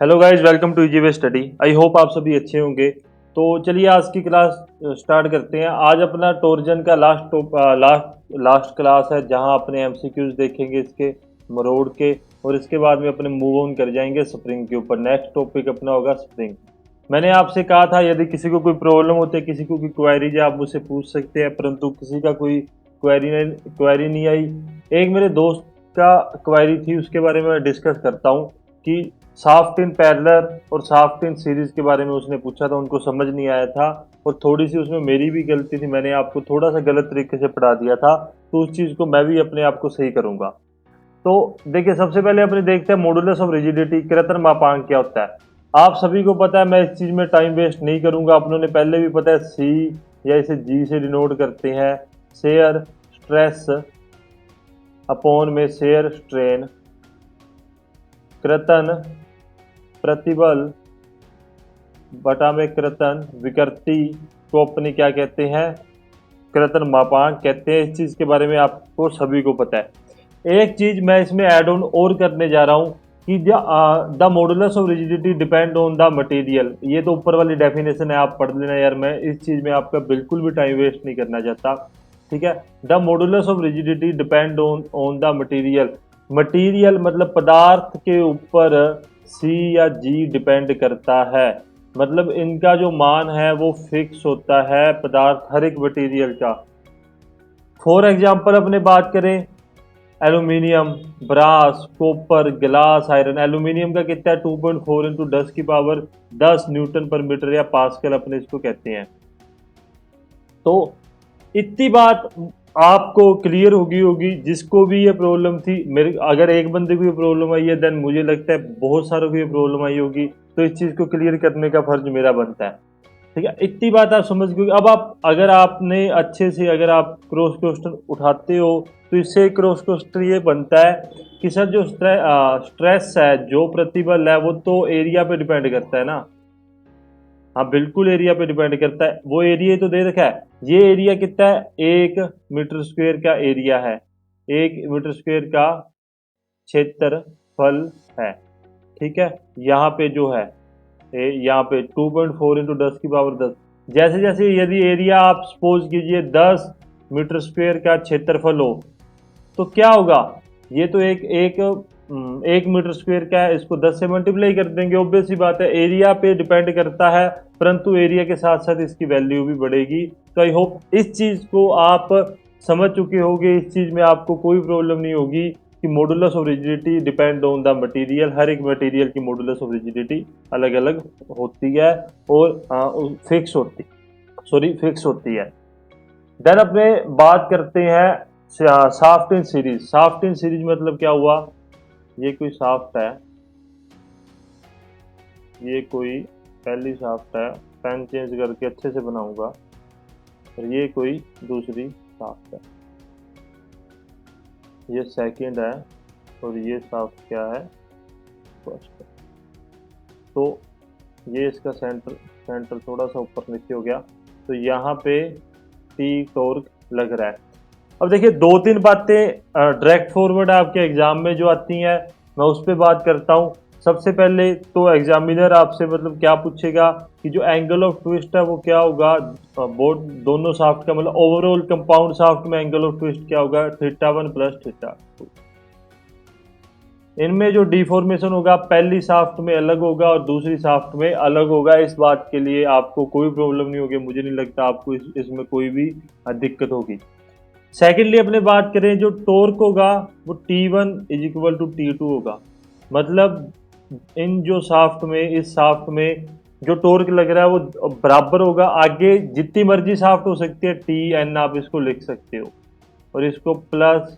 Hello guys, welcome to easy way study. I hope आप सभी अच्छे होंगे। तो चलिए आज की क्लास स्टार्ट करते हैं। आज अपना टोरजन का लास्ट क्लास है, जहां अपने एमसीक्यूज देखेंगे इसके मरोड़ के, और इसके बाद में अपने मूव ऑन कर जाएंगे स्प्रिंग के ऊपर। नेक्स्ट टॉपिक अपना होगा स्प्रिंग। मैंने आपसे कहा था यदि किसी को कोई प्रॉब्लम होती है, किसी को कोई क्वेरीज है, आप मुझसे पूछ सकते हैं, परंतु किसी का कोई क्वेरी नहीं आई। एक मेरे दोस्त का क्वेरी थी, उसके बारे में डिस्कस करता हूँ कि साफ्ट इन पैरेलल और साफ्ट इन सीरीज के बारे में उसने पूछा था, उनको समझ नहीं आया था और थोड़ी सी उसमें मेरी भी गलती थी, मैंने आपको थोड़ा सा गलत तरीके से पढ़ा दिया था, तो उस चीज़ को मैं भी अपने आप को सही करूंगा। तो देखिए, सबसे पहले अपने देखते हैं मॉडुलस ऑफ रिजिडिटी, कृत्रिम मापांक क्या होता है। आप सभी को पता है, मैं इस चीज़ में टाइम वेस्ट नहीं करूंगा, अपनों ने पहले भी पता है। सी या इसे जी से डिनोट करते हैं, शेयर स्ट्रेस अपॉन में शेयर स्ट्रेन, कृतन प्रतिबल बटा में कृतन विकृति को अपने क्या कहते हैं, कृतन मापांक कहते हैं। इस चीज के बारे में आपको सभी को पता है। एक चीज मैं इसमें ऐड ऑन और करने जा रहा हूं कि the modulus of rigidity depend on the material. ये तो ऊपर वाली डेफिनेशन है, आप पढ़ लेना यार, मैं इस चीज में आपका बिल्कुल भी टाइम वेस्ट नहीं करना चाहता। ठीक है। The modulus of rigidity depend on the material. Material मतलब पदार्थ के ऊपर सी या जी डिपेंड करता है, मतलब इनका जो मान है वो फिक्स होता है पदार्थ हर एक मटेरियल का। फॉर एग्जाम्पल अपने बात करें, aluminium, brass, copper, glass, iron. Aluminium का कितना है, 2.4 इंटू 10 न्यूटन पर मीटर या पास्कल अपने इसको कहते हैं। तो इतनी बात आपको क्लियर होगी जिसको भी ये प्रॉब्लम थी। मेरे अगर एक बंदे को ये प्रॉब्लम आई है, देन मुझे लगता है बहुत सारों को ये प्रॉब्लम आई होगी, तो इस चीज़ को क्लियर करने का फर्ज मेरा बनता है। ठीक है, इतनी बात आप समझ गए। अब आप अगर आपने अच्छे से अगर आप क्रॉस क्वेश्चन उठाते हो, तो इससे क्रॉस क्वेश्चन ये बनता है कि सर जो स्ट्रेस है, जो प्रतिबल है, वो तो एरिया पे डिपेंड करता है ना। हाँ बिल्कुल, एरिया पे डिपेंड करता है। वो एरिया तो दे रखा है, ये एरिया कितना है, 1 मीटर स्क्वायर का एरिया है, 1 मीटर स्क्वायर का क्षेत्रफल है। ठीक है। यहाँ पे जो है यहाँ पे 2.4 इंटू 10 की पावर 10। जैसे जैसे यदि एरिया आप सपोज कीजिए 10 मीटर स्क्वायर का क्षेत्रफल हो, तो क्या होगा, ये तो एक मीटर स्क्वायर का है, इसको 10 से मल्टीप्लाई कर देंगे। ऑब्वियस सी बात है, एरिया पे डिपेंड करता है, परंतु एरिया के साथ साथ इसकी वैल्यू भी बढ़ेगी। तो आई होप इस चीज को आप समझ चुके होंगे, इस चीज में आपको कोई प्रॉब्लम नहीं होगी कि modulus of rigidity depend on the material. हर एक मटेरियल की मॉडुलस ऑफ रिजिडिटी अलग अलग होती है और फिक्स होती है। देन अपने बात करते हैं shaft in series. Shaft in series मतलब क्या हुआ, ये कोई साफ्ट है, ये कोई पहली साफ्ट है, पेन चेंज करके अच्छे से बनाऊंगा, और ये कोई दूसरी साफ्ट है, ये सेकंड है, और ये साफ्ट क्या है, फर्स्ट है। तो ये इसका सेंटर थोड़ा सा ऊपर नीचे हो गया, तो यहाँ पे टी टॉर्क लग रहा है। अब देखिए, दो तीन बातें डायरेक्ट फॉरवर्ड आपके एग्जाम में जो आती हैं, मैं उस पर बात करता हूँ। सबसे पहले तो एग्जामिनर आपसे मतलब क्या पूछेगा कि जो एंगल ऑफ ट्विस्ट है वो क्या होगा, बोथ दोनों शाफ्ट का, मतलब ओवरऑल कंपाउंड शाफ्ट में एंगल ऑफ ट्विस्ट क्या होगा, θ1 प्लस θ2। इनमें जो डिफॉर्मेशन होगा पहली शाफ्ट में अलग होगा और दूसरी शाफ्ट में अलग होगा। इस बात के लिए आपको कोई प्रॉब्लम नहीं होगी, मुझे नहीं लगता आपको इसमें कोई भी दिक्कत होगी। सेकेंडली अपने बात करें, जो टॉर्क होगा वो T1 is equal to T2 होगा। मतलब इन जो शाफ्ट में, इस शाफ्ट में जो टॉर्क लग रहा है वो बराबर होगा। आगे जितनी मर्जी शाफ्ट हो सकती है, Tn आप इसको लिख सकते हो, और इसको plus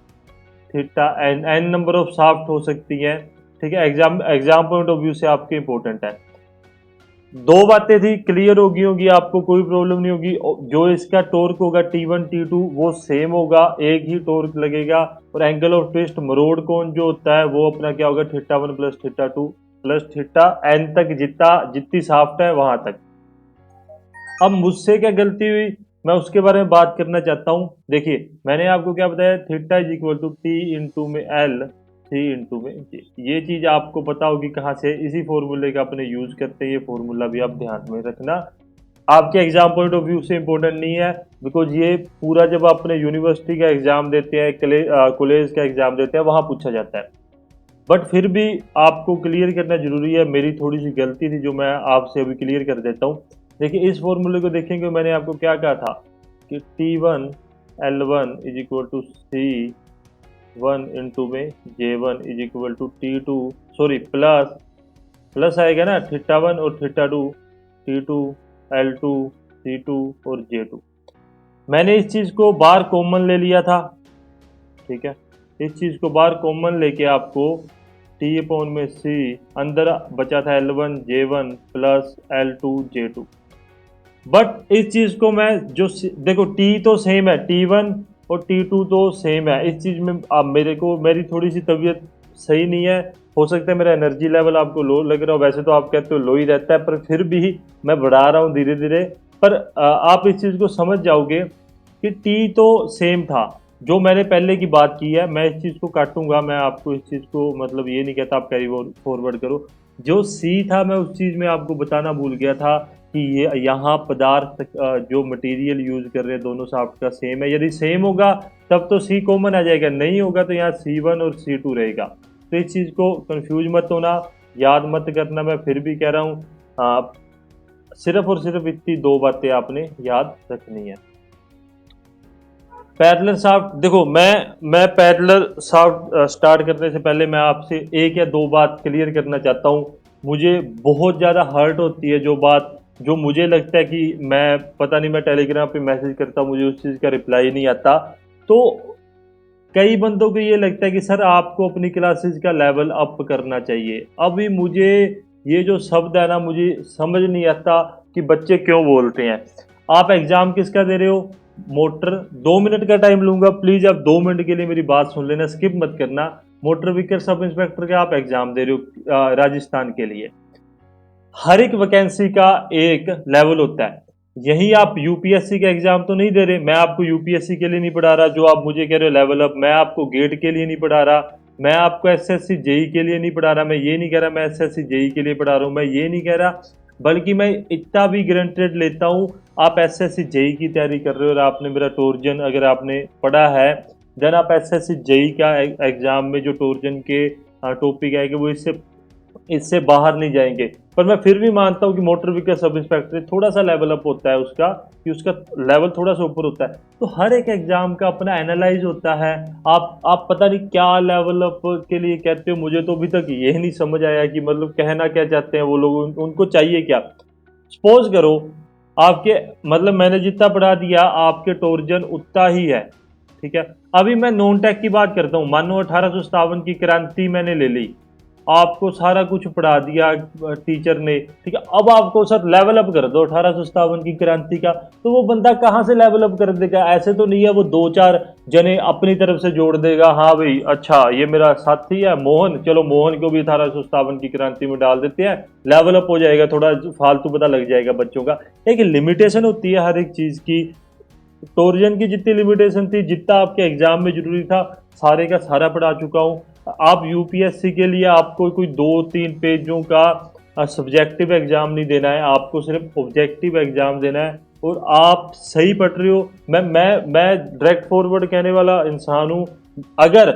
theta n number of shaft हो सकती है। ठीक है, एग्जाम पॉइंट ऑफ व्यू से आपके इंपॉर्टेंट है। दो बातें थी, क्लियर होगी आपको कोई प्रॉब्लम नहीं होगी। जो इसका टॉर्क होगा T1 T2 वो सेम होगा, एक ही टॉर्क लगेगा, और एंगल ऑफ ट्विस्ट मरोड़ कोण जो होता है वो अपना क्या होगा, θ1 प्लस θ2 प्लस थीटा एन तक, जितनी शाफ्ट है वहां तक। अब मुझसे क्या गलती हुई, मैं उसके बारे में बात करना चाहता हूं। देखिए, मैंने आपको क्या बताया, theta is equal to T into में एल, सी इंटू में जे। ये चीज़ आपको पता होगी कहाँ से, इसी फॉर्मूले का अपने यूज़ करते हैं। ये फॉर्मूला भी आप ध्यान में रखना, आपके एग्जाम पॉइंट ऑफ व्यू से इंपॉर्टेंट नहीं है, बिकॉज ये पूरा जब आप अपने यूनिवर्सिटी का एग्जाम देते हैं, कॉलेज का एग्जाम देते हैं, वहाँ पूछा जाता है। बट फिर भी आपको क्लियर करना जरूरी है। मेरी थोड़ी सी गलती थी जो मैं आपसे अभी क्लियर कर देता हूँ। देखिए इस फॉर्मूले को देखेंगे, मैंने आपको क्या कहा था कि T1 L1 is equal to C1 into में J1 is equal to T2, sorry plus आएगा ना θ1 और θ2, T2 L2 C2 और J2। मैंने इस चीज़ को बार कॉमन ले लिया था, ठीक है। इस चीज़ को बार कॉमन लेके आपको T/C अंदर बचा था L1 J1 plus L2 J2। But इस चीज़ को मैं जो देखो T तो सेम है, T1 और T2 तो सेम है। इस चीज़ में अब मेरी थोड़ी सी तबीयत सही नहीं है, हो सकता है मेरा एनर्जी लेवल आपको लो लग रहा हो, वैसे तो आप कहते हो लो ही रहता है, पर फिर भी मैं बढ़ा रहा हूँ धीरे धीरे। पर आप इस चीज़ को समझ जाओगे कि टी तो सेम था, जो मैंने पहले की बात की है। मैं इस चीज़ को काटूंगा, मैं आपको इस चीज़ को मतलब ये नहीं कहता आप कैरी फॉरवर्ड करो। जो सी था मैं उस चीज़ में आपको बताना भूल गया था कि ये यहाँ पदार्थ जो मटेरियल यूज कर रहे हैं दोनों साफ्ट का सेम है। यदि सेम होगा तब तो सी कॉमन आ जाएगा, नहीं होगा तो यहाँ C1 और C2 रहेगा। तो इस चीज़ को कंफ्यूज मत होना, याद मत करना। मैं फिर भी कह रहा हूँ सिर्फ और सिर्फ इतनी दो बातें आपने याद रखनी है। पैरेलल शाफ्ट, देखो मैं पैरेलल शाफ्ट स्टार्ट करने से पहले मैं आपसे एक या दो बात क्लियर करना चाहता हूँ। मुझे बहुत ज़्यादा हर्ट होती है जो बात, जो मुझे लगता है कि मैं पता नहीं, मैं टेलीग्राम पे मैसेज करता हूँ, मुझे उस चीज़ का रिप्लाई नहीं आता। तो कई बंदों को ये लगता है कि सर आपको अपनी क्लासेस का लेवल अप करना चाहिए। अभी मुझे ये जो शब्द है ना, मुझे समझ नहीं आता कि बच्चे क्यों बोलते हैं। आप एग्ज़ाम किसका दे रहे हो? मोटर। 2 मिनट का टाइम लूंगा, प्लीज़ आप 2 मिनट के लिए मेरी बात सुन लेना, स्किप मत करना। मोटर व्हीकल सब इंस्पेक्टर का आप एग्ज़ाम दे रहे हो राजस्थान के लिए। हर एक वैकेंसी का एक लेवल होता है। यही आप यूपीएससी का एग्जाम तो नहीं दे रहे। मैं आपको यूपीएससी के लिए नहीं पढ़ा रहा जो आप मुझे कह रहे हो लेवल अप। मैं आपको गेट के लिए नहीं पढ़ा रहा, मैं आपको एसएससी जेई के लिए नहीं पढ़ा रहा। मैं ये नहीं कह रहा मैं एसएससी जेई के लिए पढ़ा रहा हूँ, मैं ये नहीं कह रहा। बल्कि मैं इतना भी ग्रांटेड लेता हूँ, आप एसएससी जेई की तैयारी कर रहे हो और आपने मेरा टोर्जन अगर आपने पढ़ा है, देन आप एसएससी जेई का एग्जाम में जो टोर्जन के टॉपिक आएंगे वो इससे बाहर नहीं जाएंगे। पर मैं फिर भी मानता हूँ कि मोटर व्हीकल सब इंस्पेक्टर थोड़ा सा लेवल अप होता है उसका, कि उसका लेवल थोड़ा सा ऊपर होता है। तो हर एक एग्जाम का अपना एनालाइज होता है। आप पता नहीं क्या लेवल अप के लिए कहते हो, मुझे तो अभी तक ये नहीं समझ आया कि मतलब कहना क्या चाहते हैं वो लोग, उनको चाहिए क्या। सपोज करो आपके मतलब मैंने जितना पढ़ा दिया आपके टोर्जन उतना ही है, ठीक है। अभी मैं नॉन टेक की बात करता हूँ। मानो 1857 की क्रांति मैंने ले ली, आपको सारा कुछ पढ़ा दिया टीचर ने, ठीक है। अब आपको सर लेवल अप कर दो 1857 की क्रांति का, तो वो बंदा कहाँ से लेवल अप कर देगा? ऐसे तो नहीं है वो दो चार जने अपनी तरफ से जोड़ देगा, हाँ भाई अच्छा ये मेरा साथी है मोहन, चलो मोहन को भी 1857 की क्रांति में डाल देते हैं, लेवल अप हो जाएगा, थोड़ा फालतू पता लग जाएगा बच्चों का। एक लिमिटेशन होती है हर एक चीज़ की। टोर्जन की जितनी लिमिटेशन थी, जितना आपके एग्जाम में जरूरी था, सारे का सारा पढ़ा चुका हूँ। आप यूपीएससी के लिए आपको कोई 2-3 पेजों का सब्जेक्टिव एग्जाम नहीं देना है, आपको सिर्फ ऑब्जेक्टिव एग्जाम देना है। और आप सही पढ़ रहे हो। मैं डायरेक्ट फॉरवर्ड कहने वाला इंसान हूँ। अगर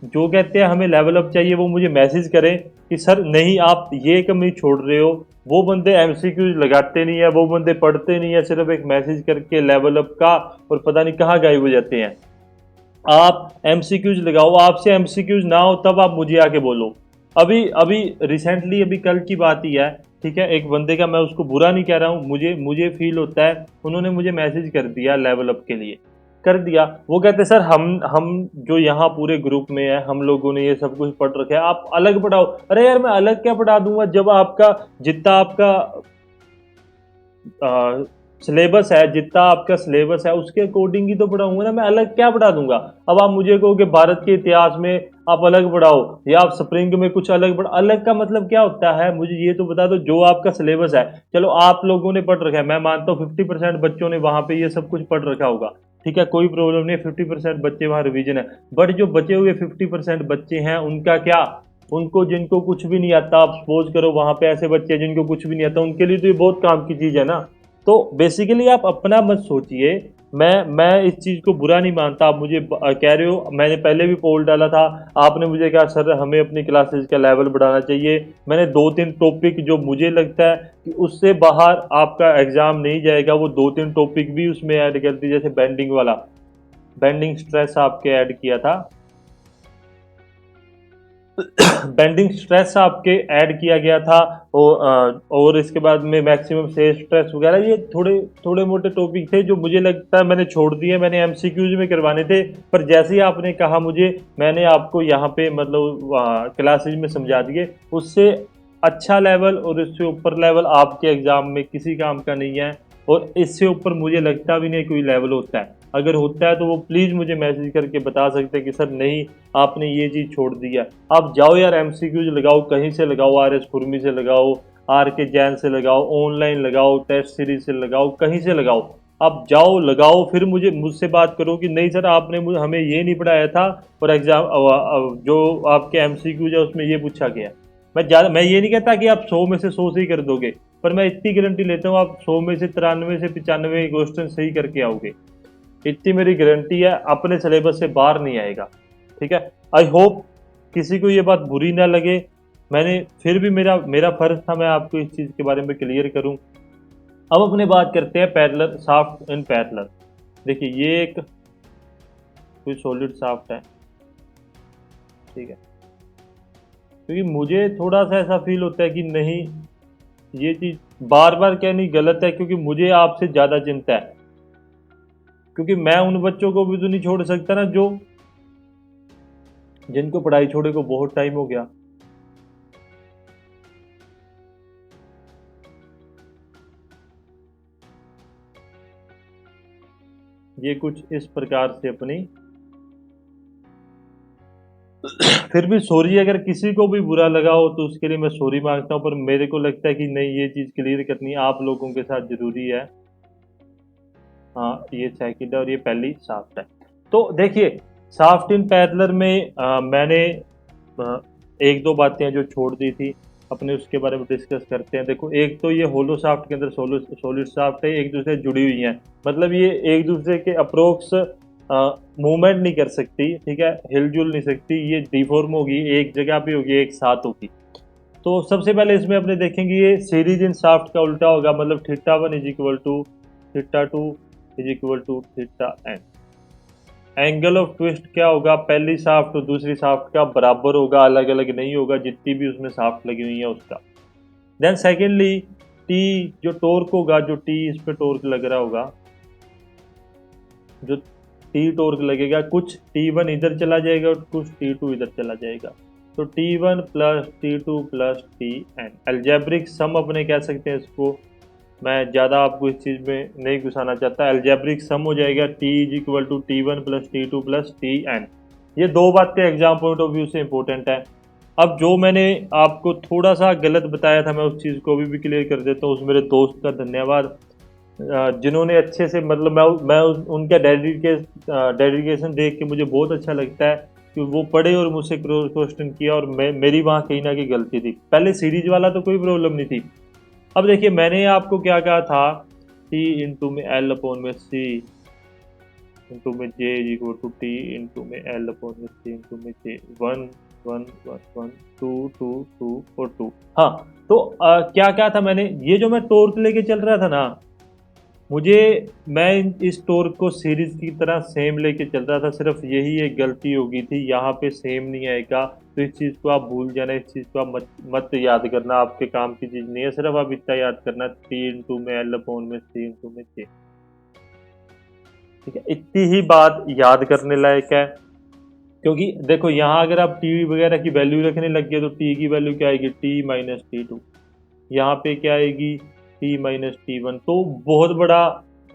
जो कहते हैं हमें लेवल अप चाहिए वो मुझे मैसेज करें कि सर नहीं आप ये कमी छोड़ रहे हो। वो बंदे एमसीक्यूज लगाते नहीं है, वो बंदे पढ़ते नहीं है, सिर्फ एक मैसेज करके लेवल अप का, और पता नहीं कहाँ गायब हो जाते हैं। आप एमसीक्यूज लगाओ, आपसे एमसीक्यूज ना हो तब आप मुझे आके बोलो। अभी अभी रिसेंटली अभी कल की बात ही है, ठीक है। एक बंदे का, मैं उसको बुरा नहीं कह रहा हूँ, मुझे फील होता है, उन्होंने मुझे मैसेज कर दिया लेवल अप के लिए, कर दिया। वो कहते सर हम जो यहाँ पूरे ग्रुप में है हम लोगों ने ये सब कुछ पढ़ रखा है, आप अलग पढ़ाओ। अरे यार मैं अलग क्या पढ़ा दूंगा जब आपका जितना आपका सिलेबस है, जितना आपका सिलेबस है उसके अकॉर्डिंग ही तो पढ़ाऊंगा ना, मैं अलग क्या पढ़ा दूंगा। अब आप मुझे कहो कि भारत के इतिहास में आप अलग पढ़ाओ या आप स्प्रिंग में कुछ अलग पढ़ाओ, अलग का मतलब क्या होता है मुझे ये तो बता दो। जो आपका सिलेबस है, चलो आप लोगों ने पढ़ रखा है, मैं मानता हूँ 50% बच्चों ने वहां पे ये सब कुछ पढ़ रखा होगा, ठीक है, कोई प्रॉब्लम नहीं है, 50% बच्चे वहाँ रिवीजन है। बट जो बचे हुए 50% बच्चे हैं उनका क्या? उनको जिनको कुछ भी नहीं आता, आप सपोज करो वहाँ पे ऐसे बच्चे हैं जिनको कुछ भी नहीं आता, उनके लिए तो ये बहुत काम की चीज़ है ना। तो बेसिकली आप अपना मत सोचिए, मैं इस चीज़ को बुरा नहीं मानता। आप मुझे कह रहे हो, मैंने पहले भी पोल डाला था, आपने मुझे कहा सर हमें अपनी क्लासेस का लेवल बढ़ाना चाहिए। मैंने 2-3 टॉपिक जो मुझे लगता है कि उससे बाहर आपका एग्जाम नहीं जाएगा, वो 2-3 टॉपिक भी उसमें ऐड कर दी, जैसे बेंडिंग वाला, बेंडिंग स्ट्रेस आपके ऐड किया था। बेंडिंग स्ट्रेस आपके ऐड किया गया था। और इसके बाद में मैक्सिमम से स्ट्रेस वगैरह, ये थोड़े थोड़े मोटे टॉपिक थे जो मुझे लगता है मैंने छोड़ दिए, मैंने एमसीक्यूज में करवाने थे। पर जैसे ही आपने कहा मुझे, मैंने आपको यहाँ पे मतलब क्लासेज में समझा दिए। उससे अच्छा लेवल और इससे ऊपर लेवल आपके एग्जाम में किसी काम का नहीं है। और इससे ऊपर मुझे लगता भी नहीं कोई लेवल होता है। अगर होता है तो वो प्लीज़ मुझे मैसेज करके बता सकते हैं कि सर नहीं, आपने ये चीज़ छोड़ दी है। आप जाओ यार, एमसीक्यूज लगाओ, कहीं से लगाओ, आर एस खुरमी से लगाओ, आर के जैन से लगाओ, ऑनलाइन लगाओ, टेस्ट सीरीज से लगाओ, कहीं से लगाओ। आप जाओ लगाओ, फिर मुझसे बात करो कि नहीं सर आपने हमें ये नहीं पढ़ाया था, और एग्जाम जो आपके एमसीक्यूज है उसमें ये पूछा गया। मैं ये नहीं कहता कि आप 100 में से 100 सही कर दोगे, पर मैं इतनी गारंटी लेता हूँ आप 100 में से 93 से 95 क्वेश्चन सही करके आओगे। इतनी मेरी गारंटी है, अपने सिलेबस से बाहर नहीं आएगा। ठीक है, आई होप किसी को ये बात बुरी ना लगे। मैंने फिर भी मेरा मेरा फर्ज था मैं आपको इस चीज़ के बारे में क्लियर करूं। अब अपने बात करते हैं पैरेलल, शाफ्ट इन पैरेलल। देखिए ये एक कोई सॉलिड शाफ्ट है, ठीक है, क्योंकि मुझे थोड़ा सा ऐसा फील होता है कि नहीं, ये चीज़ बार बार कहनी गलत है, क्योंकि मुझे आपसे ज़्यादा चिंता है। क्योंकि मैं उन बच्चों को भी तो नहीं छोड़ सकता ना जो जिनको पढ़ाई छोड़े को बहुत टाइम हो गया। ये कुछ इस प्रकार से अपनी फिर भी सॉरी, अगर किसी को भी बुरा लगा हो तो उसके लिए मैं सॉरी मांगता हूँ, पर मेरे को लगता है कि नहीं, ये चीज़ क्लियर करनी आप लोगों के साथ ज़रूरी है। हाँ, ये सेकंड है और ये पहली शाफ्ट है। तो देखिए, शाफ्ट इन पैरेलल में मैंने अ, एक दो बातें जो छोड़ दी थी अपने, उसके बारे में डिस्कस करते हैं। देखो, एक तो ये होलो शाफ्ट के अंदर सॉलिड शाफ्ट है, एक दूसरे से जुड़ी हुई हैं, मतलब ये एक दूसरे के अप्रोक्स मूवमेंट नहीं कर सकती, ठीक है, हिलजुल नहीं सकती, ये डिफॉर्म होगी, एक जगह पे होगी, एक साथ होगी। तो सबसे पहले इसमें अपने देखेंगे ये सीरीज इन शाफ्ट का उल्टा होगा, मतलब theta one is equal to theta two is equal to theta n. Angle of twist क्या होगा, पहली शाफ्ट और दूसरी शाफ्ट का बराबर होगा, अलग अलग नहीं होगा, जितनी भी उसमें शाफ्ट लगी हुई है उसका। देन सेकेंडली, टी जो टॉर्क होगा, जो टी इस पे टॉर्क लग रहा होगा, जो टी टॉर्क लगेगा, कुछ टी वन इधर चला जाएगा और कुछ टी टू इधर चला जाएगा। तो T one plus T two plus T n, algebraic sum अपने कह सकते हैं इसको। मैं ज़्यादा आपको इस चीज़ में नहीं घुसाना चाहता, एल्जेब्रिक सम हो जाएगा T is equal to T one plus T two plus T n. ये दो बातें एग्जाम पॉइंट ऑफ व्यू से इंपॉर्टेंट है। अब जो मैंने आपको थोड़ा सा गलत बताया था, मैं उस चीज़ को अभी भी क्लियर कर देता हूँ। उस मेरे दोस्त का धन्यवाद जिन्होंने अच्छे से, मतलब मैं उनका डेडिकेशन देख के मुझे बहुत अच्छा लगता है कि वो पढ़े और मुझसे क्रॉस क्वेश्चन किया, और मेरी वहाँ कहीं ना कहीं गलती थी। पहले सीरीज वाला तो कोई प्रॉब्लम नहीं थी। अब देखिए, मैंने आपको क्या कहा था, टी इंटू में एल अपॉन में सी इंटू में J is equal to T into में एल अपॉन में सी इंटू में J, one one one one two two two और टू। हाँ, तो क्या था मैंने, ये जो मैं टॉर्क लेके चल रहा था ना, मुझे मैं इस टॉर्क को सीरीज की तरह सेम लेके चल रहा था, सिर्फ यही एक गलती हो गई थी, यहाँ पे सेम नहीं आएगा। तो इस चीज़ को आप भूल जाना, इस चीज़ को आप मत याद करना, आपके काम की चीज़ नहीं है। सिर्फ आप इतना याद करना, टी इंटू में एल अपॉन में सी इंटू में जे, ठीक है, इतनी ही बात याद करने लायक है। क्योंकि देखो, यहाँ अगर आप टी वगैरह की वैल्यू रखने लग गए तो टी की वैल्यू क्या आएगी, टी माइनस टी टू, यहाँ पे क्या आएगी, टी माइनस टी वन। तो बहुत बड़ा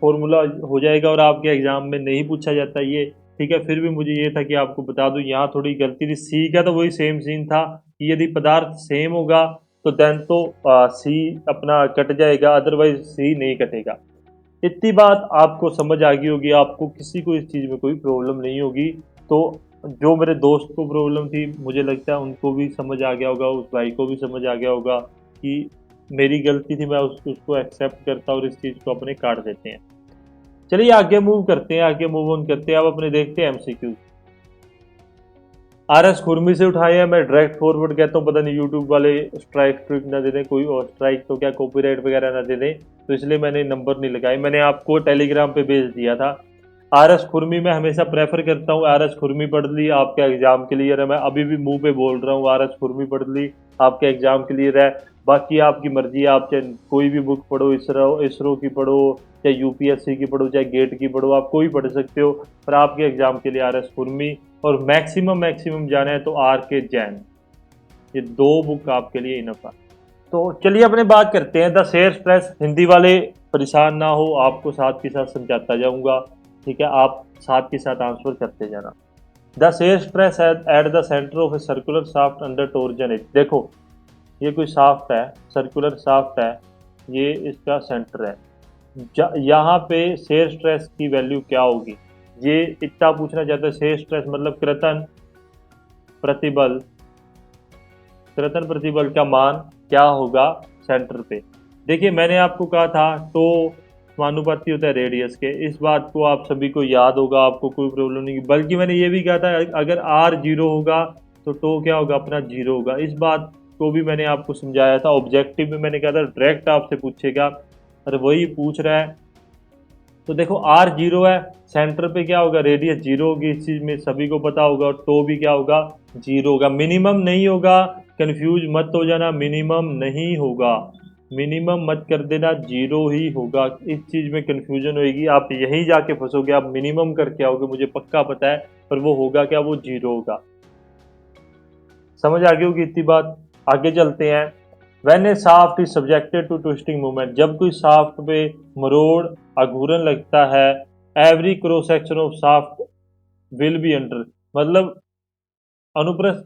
फॉर्मूला हो जाएगा और आपके एग्जाम में नहीं पूछा जाता ये, ठीक है। फिर भी मुझे ये था कि आपको बता दूं, यहाँ थोड़ी गलती थी। सी का तो वही सेम सीन था कि यदि पदार्थ सेम होगा तो देन तो सी अपना कट जाएगा, अदरवाइज सी नहीं कटेगा। इतनी बात आपको समझ आ गई होगी, आपको किसी को इस चीज़ में कोई प्रॉब्लम नहीं होगी। तो जो मेरे दोस्त को प्रॉब्लम थी, मुझे लगता है उनको भी समझ आ गया होगा, उस भाई को भी समझ आ गया होगा कि मेरी गलती थी, मैं उसको एक्सेप्ट करता और इस चीज़ को अपने काट देते हैं। चलिए आगे मूव करते हैं, आगे मूव ऑन करते हैं। अब अपने देखते हैं एमसीक्यू। आरएस खुरमी से उठाए हैं, मैं डायरेक्ट फॉरवर्ड कहता हूँ, पता नहीं यूट्यूब वाले स्ट्राइक ट्रिक ना दे दें, कोई और स्ट्राइक तो क्या कॉपीराइट वगैरह ना दे दें, तो इसलिए मैंने नंबर नहीं लगाई, मैंने आपको टेलीग्राम पे भेज दिया था। आरएस खुरमी मैं हमेशा प्रेफर करता हूँ, आरएस खुरमी पढ़ ली, आपका एग्जाम क्लियर है। मैं अभी भी मुंह पे बोल रहा हूँ, आरएस खुरमी पढ़ ली, आपका एग्जाम क्लियर है। बाकी आपकी मर्जी है, आप चाहे कोई भी बुक पढ़ो, इसरो इसरो की पढ़ो, चाहे यूपीएससी की पढ़ो, चाहे गेट की पढ़ो, आप कोई पढ़ सकते हो, पर आपके एग्जाम के लिए आरएस खुरमी और मैक्सिमम जाना है तो आर के जैन, ये दो बुक आपके लिए इनफ है। तो चलिए अपने बात करते हैं द शेयर स्ट्रेस। हिंदी वाले परेशान ना हो, आपको साथ के साथ समझाता जाऊंगा, ठीक है, आप साथ के साथ आंसर करते जाना। The shear stress at the centre of A circular shaft under torsion is, देखो ये कोई शाफ्ट है, सर्कुलर शाफ्ट है, ये इसका सेंटर है। यहाँ पे शेयर स्ट्रेस की वैल्यू क्या होगी, ये इतना पूछना चाहता है। शेयर स्ट्रेस मतलब कृतन प्रतिबल, कृतन प्रतिबल का मान क्या होगा सेंटर पे। देखिए मैंने आपको कहा था तो समानुपाती होता है रेडियस के, इस बात को आप सभी को याद होगा, आपको कोई प्रॉब्लम नहीं। बल्कि मैंने ये भी कहा था अगर आर जीरो होगा तो टो क्या होगा अपना जीरो होगा, इस बात को भी मैंने आपको समझाया था। ऑब्जेक्टिव में मैंने कहा था डायरेक्ट आपसे पूछेगा, अरे वही पूछ रहा है। तो देखो आर जीरो है, सेंटर पे क्या होगा, रेडियस जीरो होगी, इस चीज में सभी को पता होगा, और टो भी क्या होगा, जीरो होगा। मिनिमम नहीं होगा, कंफ्यूज मत हो जाना, मिनिमम नहीं होगा, मिनिमम मत कर देना, जीरो ही होगा। इस चीज में कंफ्यूजन होगी, आप यहीं जाके फंसोगे, आप मिनिमम करके आओगे, मुझे पक्का पता है, पर वो होगा क्या, वो जीरो होगा। समझ आ गई होगी इतनी बात। आगे चलते हैं। When a shaft is subjected to twisting movement, जब कोई शाफ्ट पे मरोड़ अघूरन लगता है, every cross section of shaft will be under, मतलब अनुप्रस्थ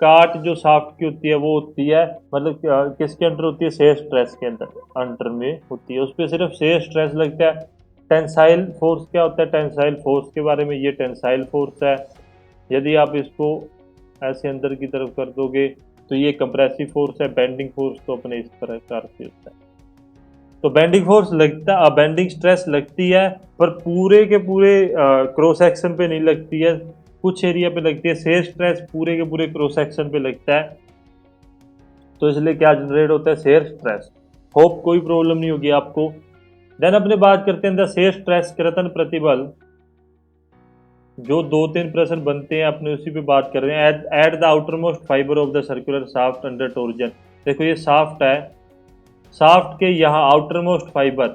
काट जो शाफ्ट की होती है वो होती है, मतलब किसके अंडर होती है, शेयर स्ट्रेस के अंदर अंडर में होती है, उस पर सिर्फ शेयर स्ट्रेस लगता है। टेंसाइल फोर्स क्या होता है, टेंसाइल फोर्स के बारे में, ये टेंसाइल फोर्स है, यदि आप इसको ऐसे अंदर की तरफ कर दोगे तो ये कंप्रेसिव फोर्स है। बेंडिंग फोर्स तो अपने इस प्रकार से होता है। तो बेंडिंग फोर्स लगता, बेंडिंग स्ट्रेस लगती है, पर पूरे के पूरे क्रॉस सेक्शन पे नहीं लगती है, कुछ एरिया पे लगती है। शेयर स्ट्रेस पूरे के पूरे क्रॉस सेक्शन पे लगता है, तो इसलिए क्या जनरेट होता है, शेयर स्ट्रेस। होप कोई प्रॉब्लम नहीं होगी आपको। देन अपने बात करते हैं द शेयर स्ट्रेस कृतन प्रतिबल, जो दो तीन प्रश्न बनते हैं अपने उसी पे बात कर रहे हैं। At the outer most fibre of the circular shaft under torsion, देखो ये शाफ्ट है, शाफ्ट के यहाँ आउटर मोस्ट फाइबर,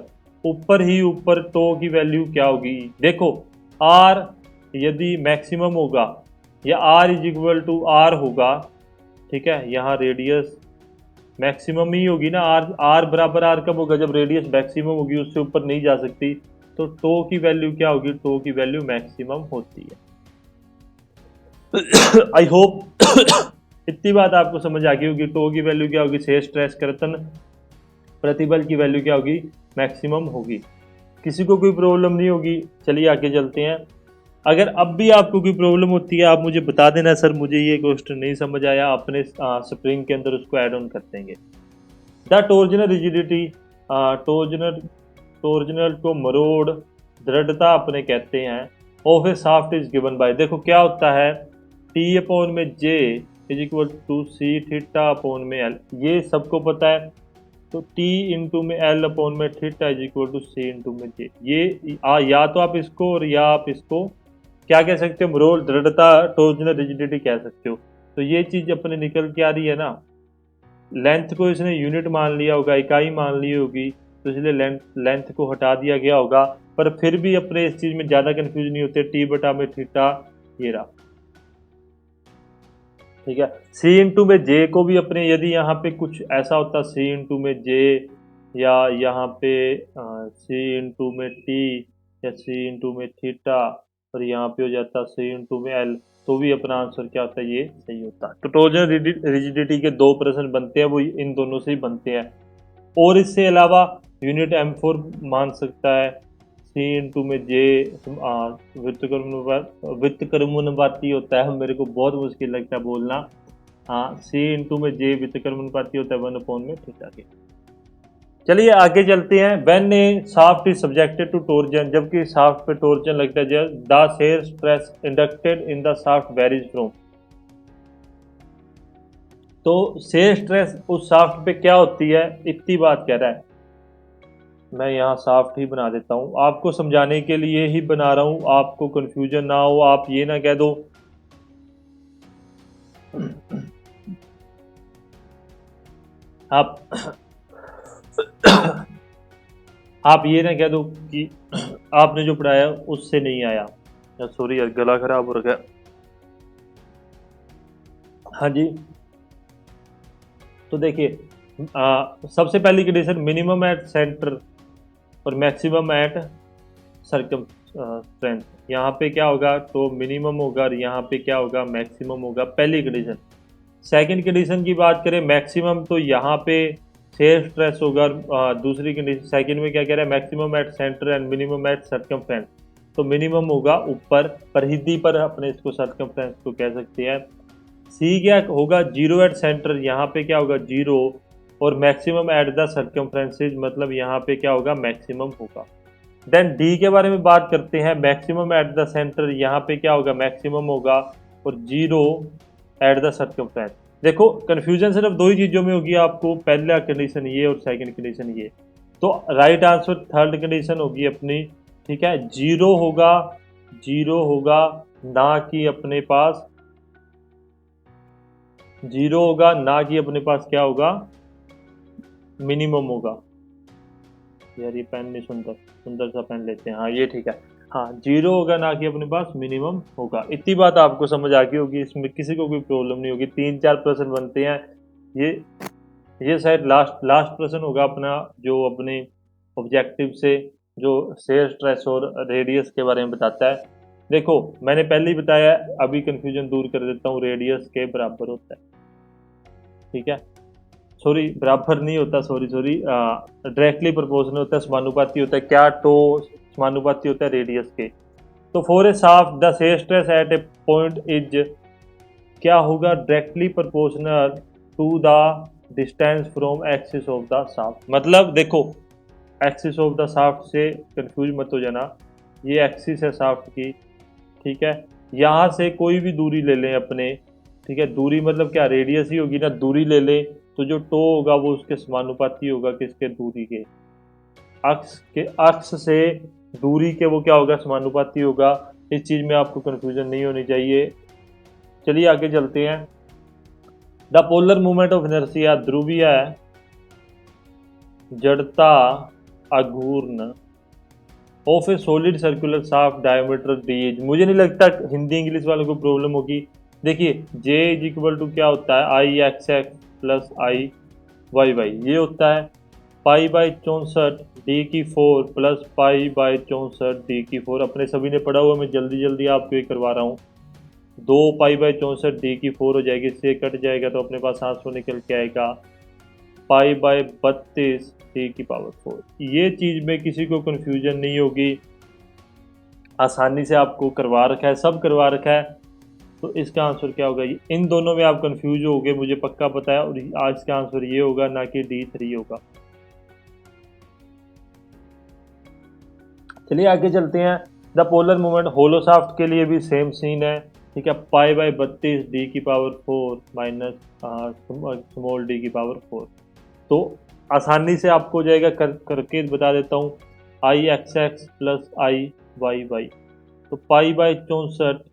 ऊपर ही ऊपर टो की वैल्यू क्या होगी, देखो आर यदि मैक्सिमम होगा या R is equal to R होगा, ठीक है, यहाँ रेडियस मैक्सिमम ही होगी ना, आर आर बराबर आर कब होगा, जब रेडियस मैक्सिमम होगी, उससे ऊपर नहीं जा सकती, तो टो की वैल्यू क्या होगी, टो की वैल्यू मैक्सिमम होती है। आई होप इतनी बात आपको समझ आ गई होगी, टो की वैल्यू क्या होगी, शेयर स्ट्रेस कर्तन प्रतिबल की वैल्यू क्या होगी, मैक्सिमम होगी। किसी को कोई प्रॉब्लम नहीं होगी। चलिए आगे चलते हैं। अगर अब भी आपको कोई प्रॉब्लम होती है आप मुझे बता देना, सर मुझे ये क्वेश्चन नहीं समझ आया, अपने स्प्रिंग के अंदर उसको ऐड ऑन कर देंगे। The torsional rigidity, torsional torsional को मरोड़ दृढ़ता अपने कहते हैं, of a shaft is given by, देखो क्या होता है, टी अपॉन में J is equal to C theta upon में एल, ये सबको पता है। तो टी इंटू में एल अपॉन में theta is equal to C into में जे, ये या तो आप इसको और या आप इसको क्या कह सकते हो, मरोड़ दृढ़ता, टॉर्जनल रिजिडिटी कह सकते हो। तो ये चीज अपने निकल के आ रही है ना, लेंथ को इसने यूनिट मान लिया होगा, इकाई मान ली होगी, तो इसलिए लेंथ को हटा दिया गया होगा। पर फिर भी अपने इस चीज में ज्यादा कंफ्यूज नहीं होते, टी बटा में थीटा ये रहा, ठीक है। सी इंटू में जे को भी अपने, यदि यहाँ पे कुछ ऐसा होता सी इंटू में जे, या यहाँ पे सी इंटू में टी, या सी इंटू में थीटा, और यहाँ पे हो जाता सी इंटू में एल, तो भी अपना आंसर क्या होता है, ये सही होता है। तो टॉर्जनल रिजिडिटी के दो प्रश्न बनते हैं, वो इन दोनों से ही बनते हैं। और इससे अलावा यूनिट M4 मान सकता है, C इंटू में J व्युत्क्रमानुपाती होता है, मेरे को बहुत मुश्किल लगता है बोलना। हाँ, C इंटू में J व्युत्क्रमानुपाती होता है 1 में थीटा के। चलिए आगे चलते हैं। When a shaft is subjected to torsion, जबकि शाफ्ट पे टोर्जन लगता है, the shear stress inducted in the shaft varies from. तो शेयर स्ट्रेस उस शाफ्ट पे क्या होती है, इतनी बात कह रहा है। मैं यहाँ शाफ्ट ही बना देता हूँ, आपको समझाने के लिए ही बना रहा हूँ, आपको कंफ्यूजन ना हो, आप ये ना कह दो आप आप ये ना कह दो कि आपने जो पढ़ाया उससे नहीं आया। सॉरी यार, गला खराब हो रखा है। हाँ जी, तो देखिए सबसे पहली कंडीशन मिनिमम एट सेंटर और मैक्सिमम एट सर्कमफ्रेंस। यहाँ पे क्या होगा, तो मिनिमम होगा और यहाँ पे क्या होगा, मैक्सिमम होगा, पहली कंडीशन। सेकंड कंडीशन की बात करें, मैक्सिमम, तो यहाँ पे शेयर स्ट्रेस होगा। दूसरी कंडीशन सेकंड में क्या कह रहा है, maximum at centre and minimum at circumference. तो मिनिमम होगा ऊपर परिधि पर, अपने इसको सर्कमफ्रेंस को कह सकते हैं। सी क्या होगा, जीरो एट सेंटर, यहाँ पे क्या होगा, जीरो, और मैक्सिमम एट द सर्कमफ्रेंसेज, मतलब यहाँ पे क्या होगा, मैक्सिमम होगा। देन डी के बारे में बात करते हैं, मैक्सिमम एट द सेंटर, यहाँ पे क्या होगा, मैक्सिमम होगा, और जीरो एट द सर्कमफ्रेंस। देखो कंफ्यूजन सिर्फ दो ही चीज़ों में होगी आपको, पहला कंडीशन ये और सेकंड कंडीशन ये। तो राइट आंसर थर्ड कंडीशन होगी अपनी, ठीक है। जीरो होगा, जीरो होगा, ना कि अपने पास जीरो होगा, ना कि अपने पास क्या होगा, मिनिमम होगा। यार ये पेन नहीं, सुंदर सुंदर सा पेन लेते हैं, हाँ ये ठीक है। हाँ, जीरो होगा, ना कि अपने पास मिनिमम होगा। इतनी बात आपको समझ आ गई होगी, इसमें किसी को कोई प्रॉब्लम नहीं होगी। 3-4 प्रश्न बनते हैं, ये ये शायद लास्ट लास्ट प्रश्न होगा अपना, जो अपने ऑब्जेक्टिव से जो शेयर स्ट्रेस और रेडियस के बारे में बताता है। देखो मैंने पहले ही बताया, अभी कंफ्यूजन दूर कर देता हूँ, रेडियस के बराबर होता है, ठीक है। सॉरी, बराबर नहीं होता, सॉरी सॉरी, डायरेक्टली प्रोपोर्शनल होता है, समानुपाती होता है। क्या, तो समानुपाती होता है रेडियस के। तो for a shaft the shear stress at a point is क्या होगा, directly proportional to the distance from axis of the shaft. मतलब देखो, एक्सिस ऑफ द शाफ्ट से कंफ्यूज मत हो जाना, ये एक्सिस है शाफ्ट की, ठीक है। यहाँ से कोई भी दूरी ले लें अपने, ठीक है, दूरी मतलब क्या, रेडियस ही होगी ना, दूरी ले लें, तो जो टो होगा वो उसके समानुपाती होगा, किसके, दूरी के, अक्ष से दूरी के वो क्या होगा, समानुपाती होगा। इस चीज़ में आपको कंफ्यूजन नहीं होनी चाहिए। चलिए आगे चलते हैं। The polar movement of inertia, ध्रुवीय जड़ता आघूर्ण of A solid circular shaft diameter D. मुझे नहीं लगता हिंदी इंग्लिश वालों को प्रॉब्लम होगी। देखिए J इज इक्वल टू क्या होता है, आई एक्स एक्स प्लस आई वाई वाई, ये होता है पाई बाई 64 डी की 4 प्लस पाई बाई 64 डी की 4। अपने सभी ने पढ़ा हुआ, मैं जल्दी जल्दी आपको ये करवा रहा हूँ। 2 पाई बाई 64 डी की 4 हो जाएगी, इससे कट जाएगा तो अपने पास आंसर निकल के आएगा पाई बाई 32 डी की पावर 4। ये चीज़ में किसी को कन्फ्यूजन नहीं होगी, आसानी से आपको करवा रखा है, सब करवा रखा है। तो इसका आंसर क्या होगा, इन दोनों में आप कंफ्यूज हो गए, मुझे पक्का पता है, और आज का आंसर ये होगा, ना कि D3 होगा। चलिए आगे चलते हैं। The polar movement hollow shaft के लिए भी सेम सीन है, ठीक है। पाई बाई 32 डी की पावर 4 माइनस स्मॉल डी की पावर 4। तो आसानी से आपको हो जाएगा, करके बता देता हूँ, आई एक्स एक्स प्लस आई वाई वाई। तो पाई बाई 64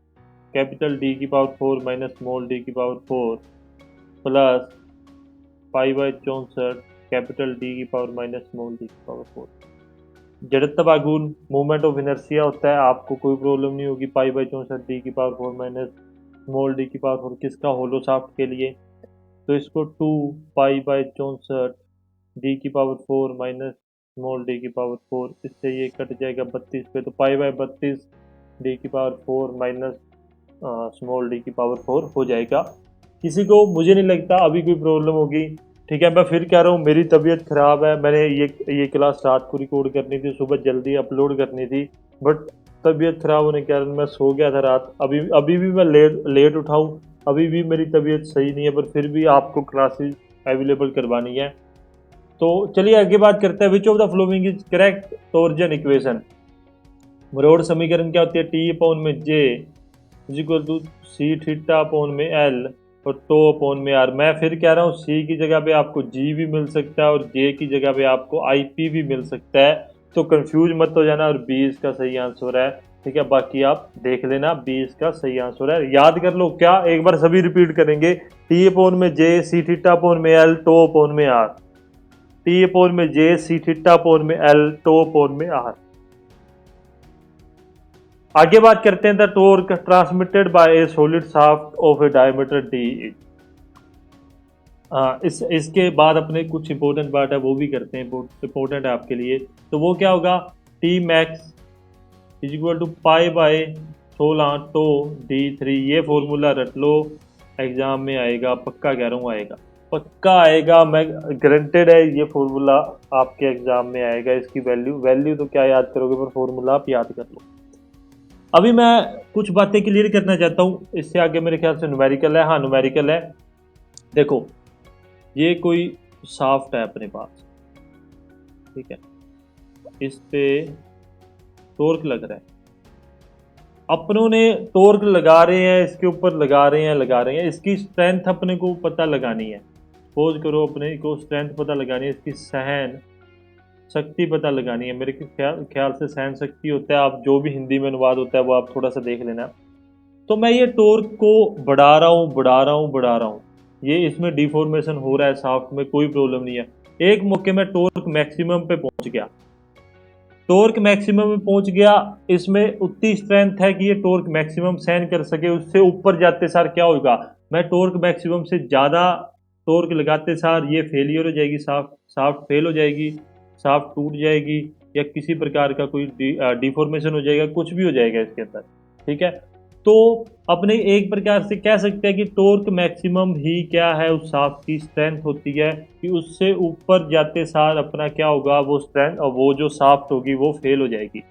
कैपिटल डी की पावर 4 माइनस स्मॉल डी की power 4 plus pi by 64 capital D की पावर माइनस स्मॉल डी की पावर 4। जड़त्व आघूर्ण मूवमेंट ऑफ इनर्शिया होता है, आपको कोई प्रॉब्लम नहीं होगी। पाई बाई 64 डी की पावर 4 माइनस स्मॉल डी की पावर 4 किसका, होलो शाफ्ट के लिए। तो इसको 2 पाई बाई 64 डी की पावर 4 माइनस स्मॉल डी की पावर 4, इससे ये कट जाएगा 32 पे, तो पाई बाई 32 डी की पावर 4 माइनस स्मॉल डी की पावर 4 हो जाएगा। किसी को, मुझे नहीं लगता अभी कोई प्रॉब्लम होगी। ठीक है, मैं फिर कह रहा हूँ मेरी तबीयत ख़राब है, मैंने ये क्लास रात को रिकॉर्ड करनी थी, सुबह जल्दी अपलोड करनी थी, बट तबीयत ख़राब होने के कारण मैं सो गया था रात। अभी अभी भी मैं लेट उठा हूँ, अभी भी मेरी तबीयत सही नहीं है, पर फिर भी आपको क्लासेस अवेलेबल करवानी है। तो चलिए आगे बात करते हैं। Which of the following is correct torsion equation. मरोड़ समीकरण क्या होती है? टी अपॉन में J is equal to C theta upon में एल और टो अपॉन में आर। मैं फिर कह रहा हूँ सी की जगह पे आपको जी भी मिल सकता है और जे की जगह पे आपको आई पी भी मिल सकता है, तो कंफ्यूज मत हो जाना। और बी इसका सही आंसर है, ठीक है। बाकी आप देख लेना, बी इसका सही आंसर है। याद कर लो क्या, एक बार सभी रिपीट करेंगे। टी अपॉन में जे सी थीटा अपॉन में एल टो अपॉन में आर। टी अपॉन में जे सी थीटा अपॉन में एल टो अपॉन में आर। आगे बात करते हैं the torque transmitted bye A solid shaft of A diameter D. इसके बाद अपने कुछ इंपॉर्टेंट पार्ट है वो भी करते हैं, इंपॉर्टेंट है आपके लिए। तो वो क्या होगा? T max is equal to pi by 16 to D 3। ये फॉर्मूला रट लो, एग्जाम में आएगा, पक्का कह रहा हूँ आएगा, पक्का आएगा, मैं गारंटेड है ये फॉर्मूला आपके एग्जाम में आएगा। इसकी वैल्यू तो क्या याद करोगे, पर फॉर्मूला आप याद कर लो। अभी मैं कुछ बातें क्लियर करना चाहता हूँ, इससे आगे मेरे ख्याल से न्यूमेरिकल है। हाँ न्यूमेरिकल है। देखो ये कोई शाफ्ट है अपने पास, ठीक है, इस पे टॉर्क लग रहा है, अपनों ने टॉर्क लगा रहे हैं, इसके ऊपर लगा रहे हैं, इसकी स्ट्रेंथ अपने को पता लगानी है। सपोज करो अपने को स्ट्रेंथ पता लगानी है, इसकी सहन शक्ति पता लगानी है। मेरे ख्याल से सहन शक्ति होता है, आप जो भी हिंदी में अनुवाद होता है वो आप थोड़ा सा देख लेना। तो मैं ये टॉर्क को बढ़ा रहा हूँ, ये इसमें डिफॉर्मेशन हो रहा है शाफ्ट में, कोई प्रॉब्लम नहीं है। एक मौके में टॉर्क मैक्सिमम पे पहुंच गया, टॉर्क मैक्सिमम में पहुंच गया, इसमें उतनी स्ट्रेंथ है कि ये टॉर्क मैक्सिमम सहन कर सके। उससे ऊपर जाते सार क्या होगा? मैं टॉर्क मैक्सिमम से ज़्यादा टॉर्क लगाते सार ये फेलियर हो जाएगी, शाफ्ट फेल हो जाएगी, शाफ्ट टूट जाएगी, या किसी प्रकार का कोई डिफॉर्मेशन हो जाएगा, कुछ भी हो जाएगा इसके अंदर, ठीक है। तो अपने एक प्रकार से कह सकते हैं कि टॉर्क मैक्सिमम ही क्या है, उस शाफ्ट की स्ट्रेंथ होती है, कि उससे ऊपर जाते सार अपना क्या होगा, वो स्ट्रेंथ और वो जो शाफ्ट होगी वो फेल हो जाएगी।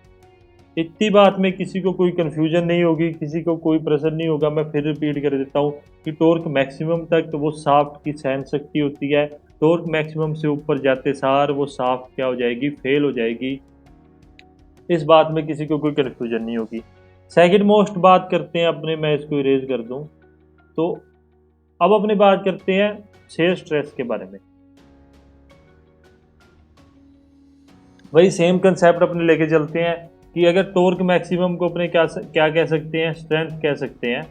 इतनी बात में किसी को कोई कंफ्यूजन नहीं होगी, किसी को कोई प्रश्न नहीं होगा। मैं फिर रिपीट कर देता हूँ कि टॉर्क मैक्सिमम तक वो शाफ्ट की सहन शक्ति होती है, टॉर्क मैक्सिमम से ऊपर जाते सार वो शाफ्ट क्या हो जाएगी, फेल हो जाएगी। इस बात में किसी को कोई कंफ्यूजन नहीं होगी। सेकंड मोस्ट बात करते हैं अपने, मैं इसको इरेज कर दूं, तो अब अपने बात करते हैं शेयर स्ट्रेस के बारे में। वही सेम कंसेप्ट अपने लेके चलते हैं कि अगर टॉर्क मैक्सिमम को अपने क्या कह सकते हैं, स्ट्रेंथ कह सकते हैं।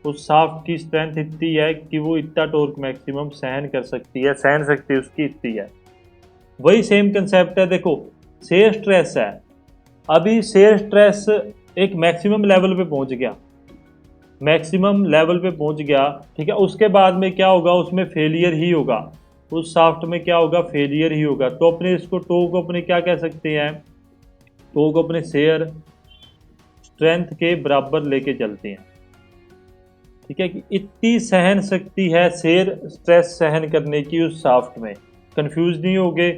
उस शाफ्ट की स्ट्रेंथ इतनी है कि वो इतना टॉर्क मैक्सिमम सहन कर सकती है, सहन शक्ति उसकी इतनी है। वही सेम कंसेप्ट है। देखो शेयर स्ट्रेस है, अभी शेयर स्ट्रेस एक मैक्सिमम लेवल पे पहुंच गया, मैक्सिमम लेवल पे पहुंच गया, ठीक है। उसके बाद में क्या होगा, उसमें फेलियर ही होगा, उस शाफ्ट में क्या होगा, फेलियर ही होगा। तो अपने इसको टो को अपने क्या कह सकते हैं, टो को अपने शेयर स्ट्रेंथ के बराबर लेके चलते हैं, ठीक है, कि इतनी सहन शक्ति है शेयर स्ट्रेस सहन करने की उस शाफ्ट में। कंफ्यूज नहीं होगे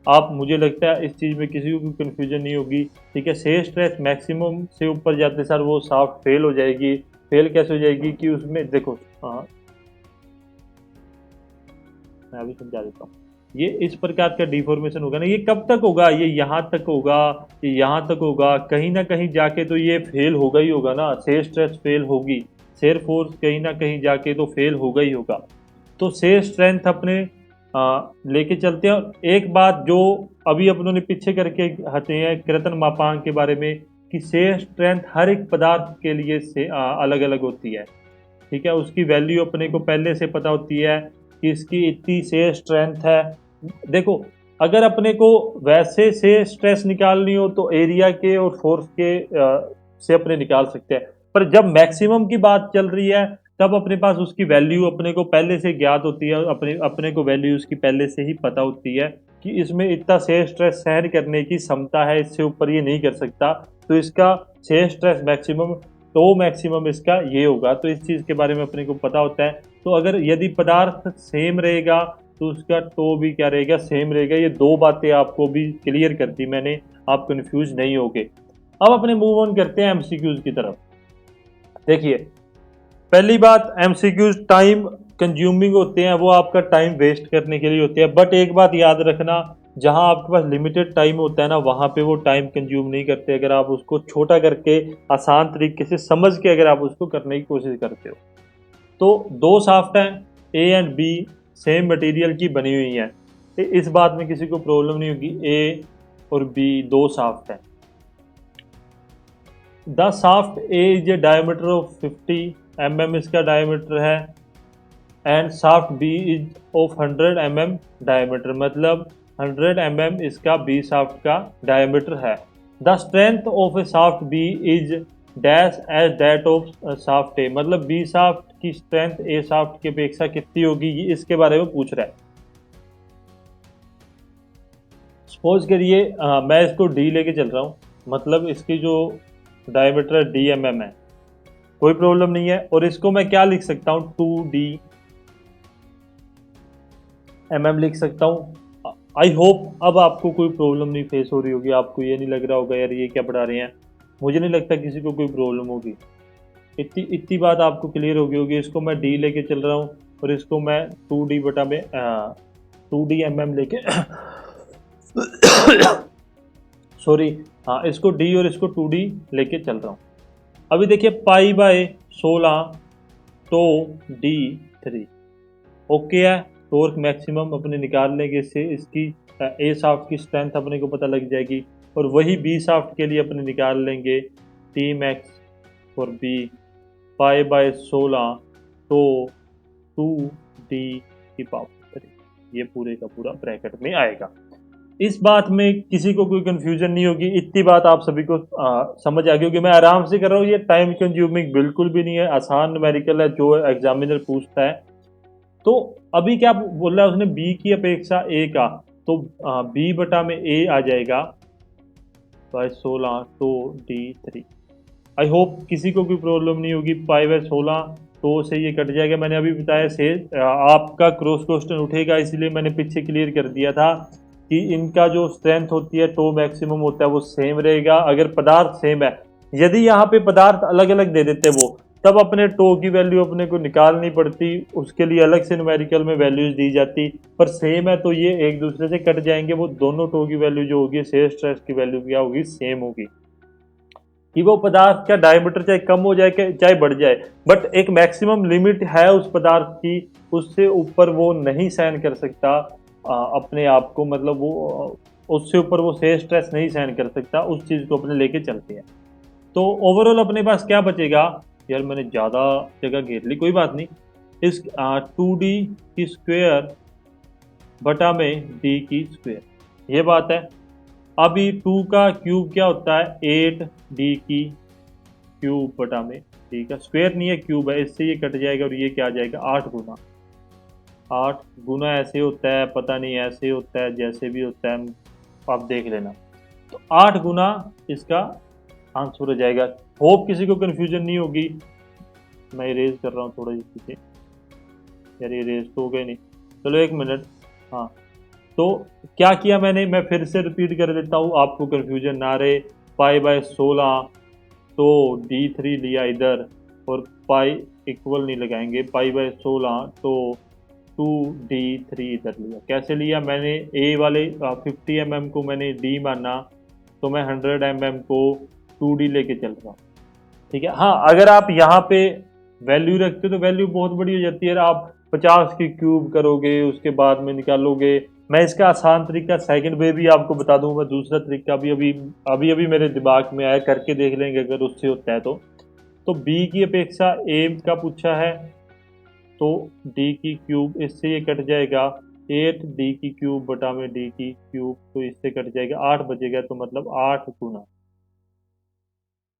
आप, मुझे लगता है इस चीज़ में किसी को कोई कन्फ्यूजन नहीं होगी, ठीक है। शेयर स्ट्रेस मैक्सिमम से ऊपर जाते सर वो शाफ्ट फेल हो जाएगी। फेल कैसे हो जाएगी कि उसमें देखो, हाँ मैं अभी समझा देता हूँ। ये इस प्रकार का डिफॉर्मेशन होगा ना, ये कब तक होगा, ये यहाँ तक होगा, ये यहाँ तक होगा, कहीं ना कहीं जाके तो ये फेल होगा ही होगा ना। शेयर स्ट्रेस फेल होगी, शेयर फोर्स कहीं ना कहीं जाके तो फेल होगा ही होगा। तो शेयर स्ट्रेंथ अपने लेके चलते हैं। एक बात जो अभी अपनों ने पीछे करके हटे हैं कृतन मापांक के बारे में, कि शेयर स्ट्रेंथ हर एक पदार्थ के लिए से अलग अलग होती है, ठीक है। उसकी वैल्यू अपने को पहले से पता होती है कि इसकी इतनी शेयर स्ट्रेंथ है। देखो अगर अपने को वैसे से स्ट्रेस निकालनी हो तो एरिया के और फोर्स के से अपने निकाल सकते हैं, पर जब मैक्सिमम की बात चल रही है तब अपने पास उसकी वैल्यू अपने को पहले से ज्ञात होती है, अपने को वैल्यू उसकी पहले से ही पता होती है कि इसमें इतना शेयर स्ट्रेस सहन करने की क्षमता है, इससे ऊपर ये नहीं कर सकता। तो इसका शेयर स्ट्रेस मैक्सिमम, तो मैक्सिमम इसका ये होगा। तो इस चीज़ के बारे में अपने को पता होता है। तो अगर यदि पदार्थ सेम रहेगा तो उसका टो भी क्या रहेगा, सेम रहेगा। ये दो बातें आपको भी क्लियर कर दी मैंने, आप कंफ्यूज नहीं होगे। अब अपने मूव ऑन करते हैं एमसीक्यूज की तरफ। देखिए, पहली बात, एमसीक्यूज टाइम कंज्यूमिंग होते हैं, वो आपका टाइम वेस्ट करने के लिए होते हैं। बट एक बात याद रखना, जहां आपके पास लिमिटेड टाइम होता है ना, वहां पे वो टाइम कंज्यूम नहीं करते, अगर आप उसको छोटा करके आसान तरीके से समझ के अगर आप उसको करने की कोशिश करते हो। तो दो शाफ्ट हैं, A and B, same material की बनी हुई हैं, इस बात में किसी को प्रॉब्लम नहीं होगी। ए और बी दो शाफ्ट हैं। The shaft A is a diameter of 50 mm, इसका डायमीटर है, and shaft B is of 100 mm diameter, मतलब 100 mm इसका बी शाफ्ट का डायमीटर है। The strength of a shaft B is dash as that of shaft A, मतलब B shaft की strength A shaft की अपेक्षा कितनी होगी, ये इसके बारे में पूछ रहा है। सपोज करिए मैं इसको डी लेके चल रहा हूँ, मतलब इसकी जो डायमीटर डी mm है, कोई प्रॉब्लम नहीं है। और इसको मैं क्या लिख सकता हूँ, 2D mm लिख सकता हूँ। आई होप अब आपको कोई प्रॉब्लम नहीं फेस हो रही होगी, आपको ये नहीं लग रहा होगा यार ये क्या पढ़ा रहे हैं। मुझे नहीं लगता किसी को कोई प्रॉब्लम होगी। इतनी इतनी बात आपको क्लियर होगी। इसको मैं डी लेके चल रहा हूँ और इसको मैं 2D बटा में 2D mm लेके सॉरी, हाँ, इसको डी और इसको 2D लेके चल रहा हूँ। अभी देखिए, पाई बाय 16 तो D3 ओके है। टॉर्क मैक्सिमम अपने निकाल लेंगे, इससे इसकी ए शाफ्ट की स्ट्रेंथ अपने को पता लग जाएगी। और वही बी शाफ्ट के लिए अपने निकाल लेंगे T max for B, pi by 16 तो 2D की पावर 3, ये पूरे का पूरा ब्रैकेट में आएगा। इस बात में किसी को कोई कंफ्यूजन नहीं होगी, इतनी बात आप सभी को समझ आ गई होगी। मैं आराम से कर रहा हूँ, ये टाइम कंज्यूमिंग बिल्कुल भी नहीं है, आसान न्यूमेरिकल है जो एग्जामिनर पूछता है। तो अभी क्या बोल रहा है उसने, बी की अपेक्षा ए का, तो बी बटा में ए आ जाएगा बाय 16 तो D3। आई होप किसी को कोई प्रॉब्लम नहीं होगी। पाई बाय 16 तो से ये कट जाएगा। मैंने अभी बताया से आपका क्रॉस क्वेश्चन उठेगा, इसलिए मैंने पीछे क्लियर कर दिया था कि इनका जो स्ट्रेंथ होती है, टो मैक्सिमम होता है, वो सेम रहेगा अगर पदार्थ सेम है। यदि यहाँ पे पदार्थ अलग अलग दे देते वो, तब अपने टो की वैल्यू अपने को निकालनी पड़ती, उसके लिए अलग से न्यूमेरिकल में वैल्यूज दी जाती। पर सेम है तो ये एक दूसरे से कट जाएंगे, वो दोनों टो की वैल्यू जो होगी, शेयर स्ट्रेस की वैल्यू क्या होगी, सेम होगी। कि वो पदार्थ का डायमीटर चाहे कम हो जाए चाहे बढ़ जाए, बट एक मैक्सिमम लिमिट है उस पदार्थ की, उससे ऊपर वो नहीं सहन कर सकता अपने आप को, मतलब वो उससे ऊपर वो शेयर स्ट्रेस नहीं सहन कर सकता, उस चीज़ को अपने लेके चलते हैं। तो ओवरऑल अपने पास क्या बचेगा, यार मैंने ज़्यादा जगह घेर ली, कोई बात नहीं। इस 2D की स्क्वायर बटा में D की स्क्वायर, ये बात है। अभी 2 का क्यूब क्या होता है, 8D की क्यूब बटा में D का स्क्वायर, नहीं है क्यूब है, इससे ये कट जाएगा और ये क्या आ जाएगा, 8 गुना। 8 गुना ऐसे होता है, पता नहीं ऐसे होता है, जैसे भी होता है आप देख लेना। तो 8 गुना इसका आंसर हो जाएगा। होप किसी को कन्फ्यूजन नहीं होगी। मैं इरेज कर रहा हूँ थोड़ा पीछे, यार इरेज तो हो गए नहीं, चलो एक मिनट। हाँ, तो क्या किया मैंने, मैं फिर से रिपीट कर देता हूँ, आपको कन्फ्यूजन ना रहे। पाई बाय 16 तो D3 लिया इधर, और पाई इक्वल नहीं लगाएंगे, पाई बाय 16 तो 2D3 इधर लिया। कैसे लिया मैंने, ए वाले 50 mm को मैंने D माना, तो मैं 100 mm को 2D लेके चल रहा हूँ। ठीक है, हाँ, अगर आप यहाँ पे वैल्यू रखते हो तो वैल्यू बहुत बड़ी हो जाती है। आप 50 की क्यूब करोगे, उसके बाद में निकालोगे। मैं इसका आसान तरीका सेकंड वे भी आपको बता दूंगा, दूसरा तरीका भी अभी मेरे दिमाग में आया, करके देख लेंगे अगर उससे होता है तो बी की अपेक्षा ए का पूछा है, तो डी की क्यूब, इससे ये कट जाएगा 8D की क्यूब बटा में डी की क्यूब, तो इससे कट जाएगा 8 बचेगा, तो मतलब 8 गुना।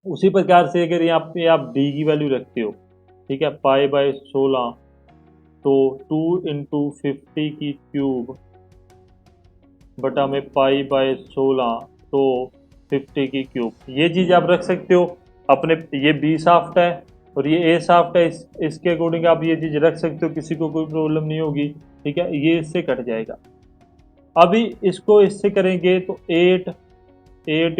उसी प्रकार से अगर यहाँ पे आप डी की वैल्यू रखते हो, ठीक है, पाई बाय 16 तो 2 इंटू 50 की क्यूब बटा में पाई बाय 16 तो 50 की क्यूब, ये चीज़ आप रख सकते हो अपने। ये बी शाफ्ट है, और ये ए साफ्ट है, इसके अकॉर्डिंग आप ये चीज़ रख सकते हो, किसी को कोई प्रॉब्लम नहीं होगी। ठीक है, ये इससे कट जाएगा। अभी इसको इससे करेंगे तो 8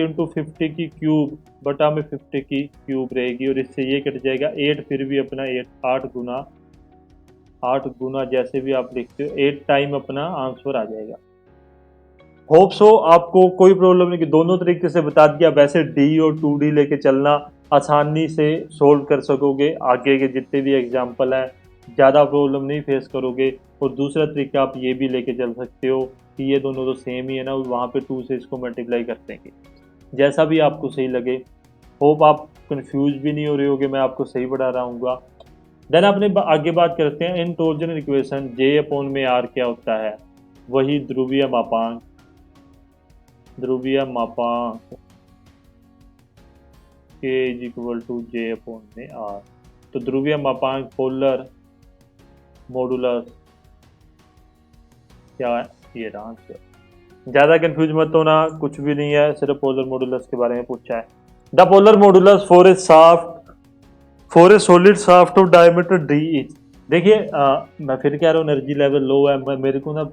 इंटू 50 की क्यूब बटा में 50 की क्यूब रहेगी, और इससे ये कट जाएगा 8, फिर भी अपना 8 गुना जैसे भी आप लिखते हो 8 टाइम अपना आंसर आ जाएगा। होप सो आपको कोई प्रॉब्लम नहीं, कि दोनों तरीके से बता दिया। वैसे डी और 2D लेके चलना, आसानी से सोल्व कर सकोगे, आगे के जितने भी एग्जाम्पल हैं ज़्यादा प्रॉब्लम नहीं फेस करोगे। और दूसरा तरीका आप ये भी लेके चल सकते हो कि ये दोनों तो सेम ही है ना, वहाँ पे 2 से इसको मल्टीप्लाई कर देंगे, जैसा भी आपको सही लगे। होप आप कंफ्यूज भी नहीं हो रहे होगे, मैं आपको सही पढ़ा रहा हूँ। देन अपने आगे बात करते हैं in torsion equation J upon में R क्या होता है। वही ध्रुवीय मापांक K is equal to J upon में R। तो ध्रुवीय मापांक पोलर मॉडुलस क्या है, ये आंसर। ज़्यादा कंफ्यूज मत होना, कुछ भी नहीं है, सिर्फ पोलर मॉडुलस के बारे में पूछा है। The polar modulus for a solid shaft of diameter D is. देखिए मैं फिर कह रहा हूँ एनर्जी लेवल लो है, मेरे को ना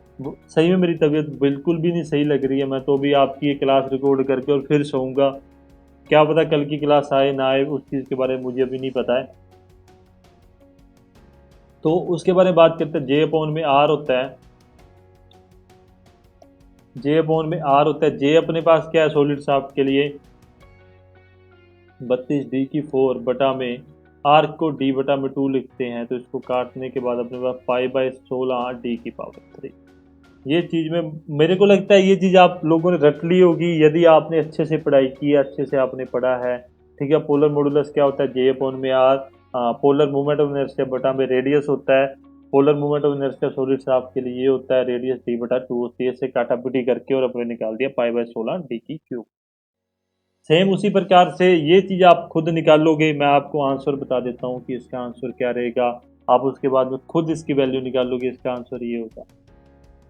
सही में मेरी तबीयत बिल्कुल भी नहीं सही लग रही है। मैं तो भी आपकी ये क्लास रिकॉर्ड करके और फिर सोऊंगा, क्या पता कल की क्लास आए ना आए, उस चीज़ के बारे में मुझे अभी नहीं पता है। तो उसके बारे में बात करते हैं। J अपॉन में R होता है, J अपने पास क्या है सॉलिड शाफ्ट के लिए 32D की 4 बटा में R को D बटा में 2 लिखते हैं, तो इसको काटने के बाद अपने पास 5/16 D की पावर 3। ये चीज़ में मेरे को लगता है ये चीज़ आप लोगों ने रट ली होगी, यदि आपने अच्छे से पढ़ाई की है, अच्छे से आपने पढ़ा है। ठीक है, पोलर मॉडुलस क्या होता है J अपॉन में R, polar movement of inertia बटा में रेडियस होता है। Polar movement of inertia solid shaft के लिए ये होता है रेडियस D बटा 2 होती है। इससे काटापिटी करके और अपने निकाल दिया 5/16 D की क्यूब। सेम उसी प्रकार से ये चीज़ आप खुद निकालोगे, मैं आपको आंसर बता देता हूँ कि इसका आंसर क्या रहेगा। आप उसके बाद में खुद इसकी वैल्यू निकालोगे, इसका आंसर ये होगा।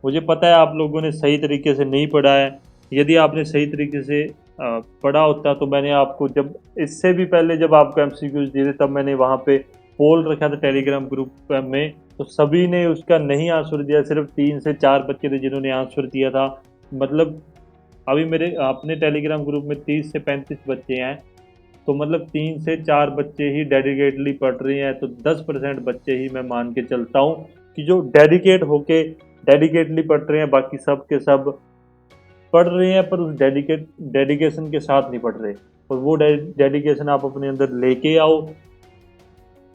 मुझे पता है आप लोगों ने सही तरीके से नहीं पढ़ा है। यदि आपने सही तरीके से पढ़ा होता तो मैंने आपको जब इससे भी पहले जब आपको MCQs दिए थे, तब मैंने वहाँ पे पोल रखा था टेलीग्राम ग्रुप में, तो सभी ने उसका नहीं आंसर दिया। सिर्फ 3 से 4 बच्चे थे जिन्होंने आंसर दिया था। मतलब अभी मेरे अपने टेलीग्राम ग्रुप में 30 से 35 बच्चे हैं, तो मतलब 3 से 4 बच्चे ही डेडिकेटली पढ़ रहे हैं। तो 10% बच्चे ही मैं मान के चलता हूँ कि जो डेडिकेटली पढ़ रहे हैं, बाकी सब के सब पढ़ रहे हैं पर उस डेडिकेशन के साथ नहीं पढ़ रहे। और वो डेडिकेशन आप अपने अंदर लेके आओ,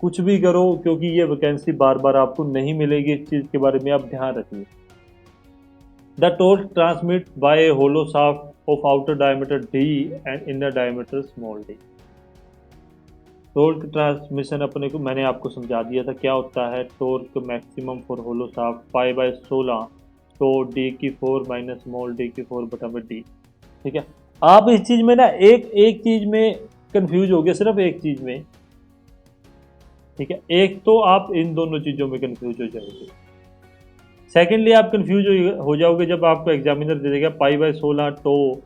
कुछ भी करो, क्योंकि ये वैकेंसी बार बार आपको नहीं मिलेगी। इस चीज़ के बारे में आप ध्यान रखिए। The torque transmitted by a hollow shaft of outer diameter D and inner diameter small d। Torque transmission अपने को मैंने आपको समझा दिया था क्या होता है। Torque maximum for hollow shaft 5/16, तो D की 4 माइनस स्मॉल d की 4 बटा में D। ठीक है, आप इस चीज़ में ना एक चीज़ में कंफ्यूज हो गए, सिर्फ एक चीज़ में। ठीक है, एक तो आप इन दोनों चीज़ों में कंफ्यूज हो जाओगे। सेकेंडली आप कंफ्यूज हो जाओगे जब आपको एग्जामिनर दे देगा 5/16 तो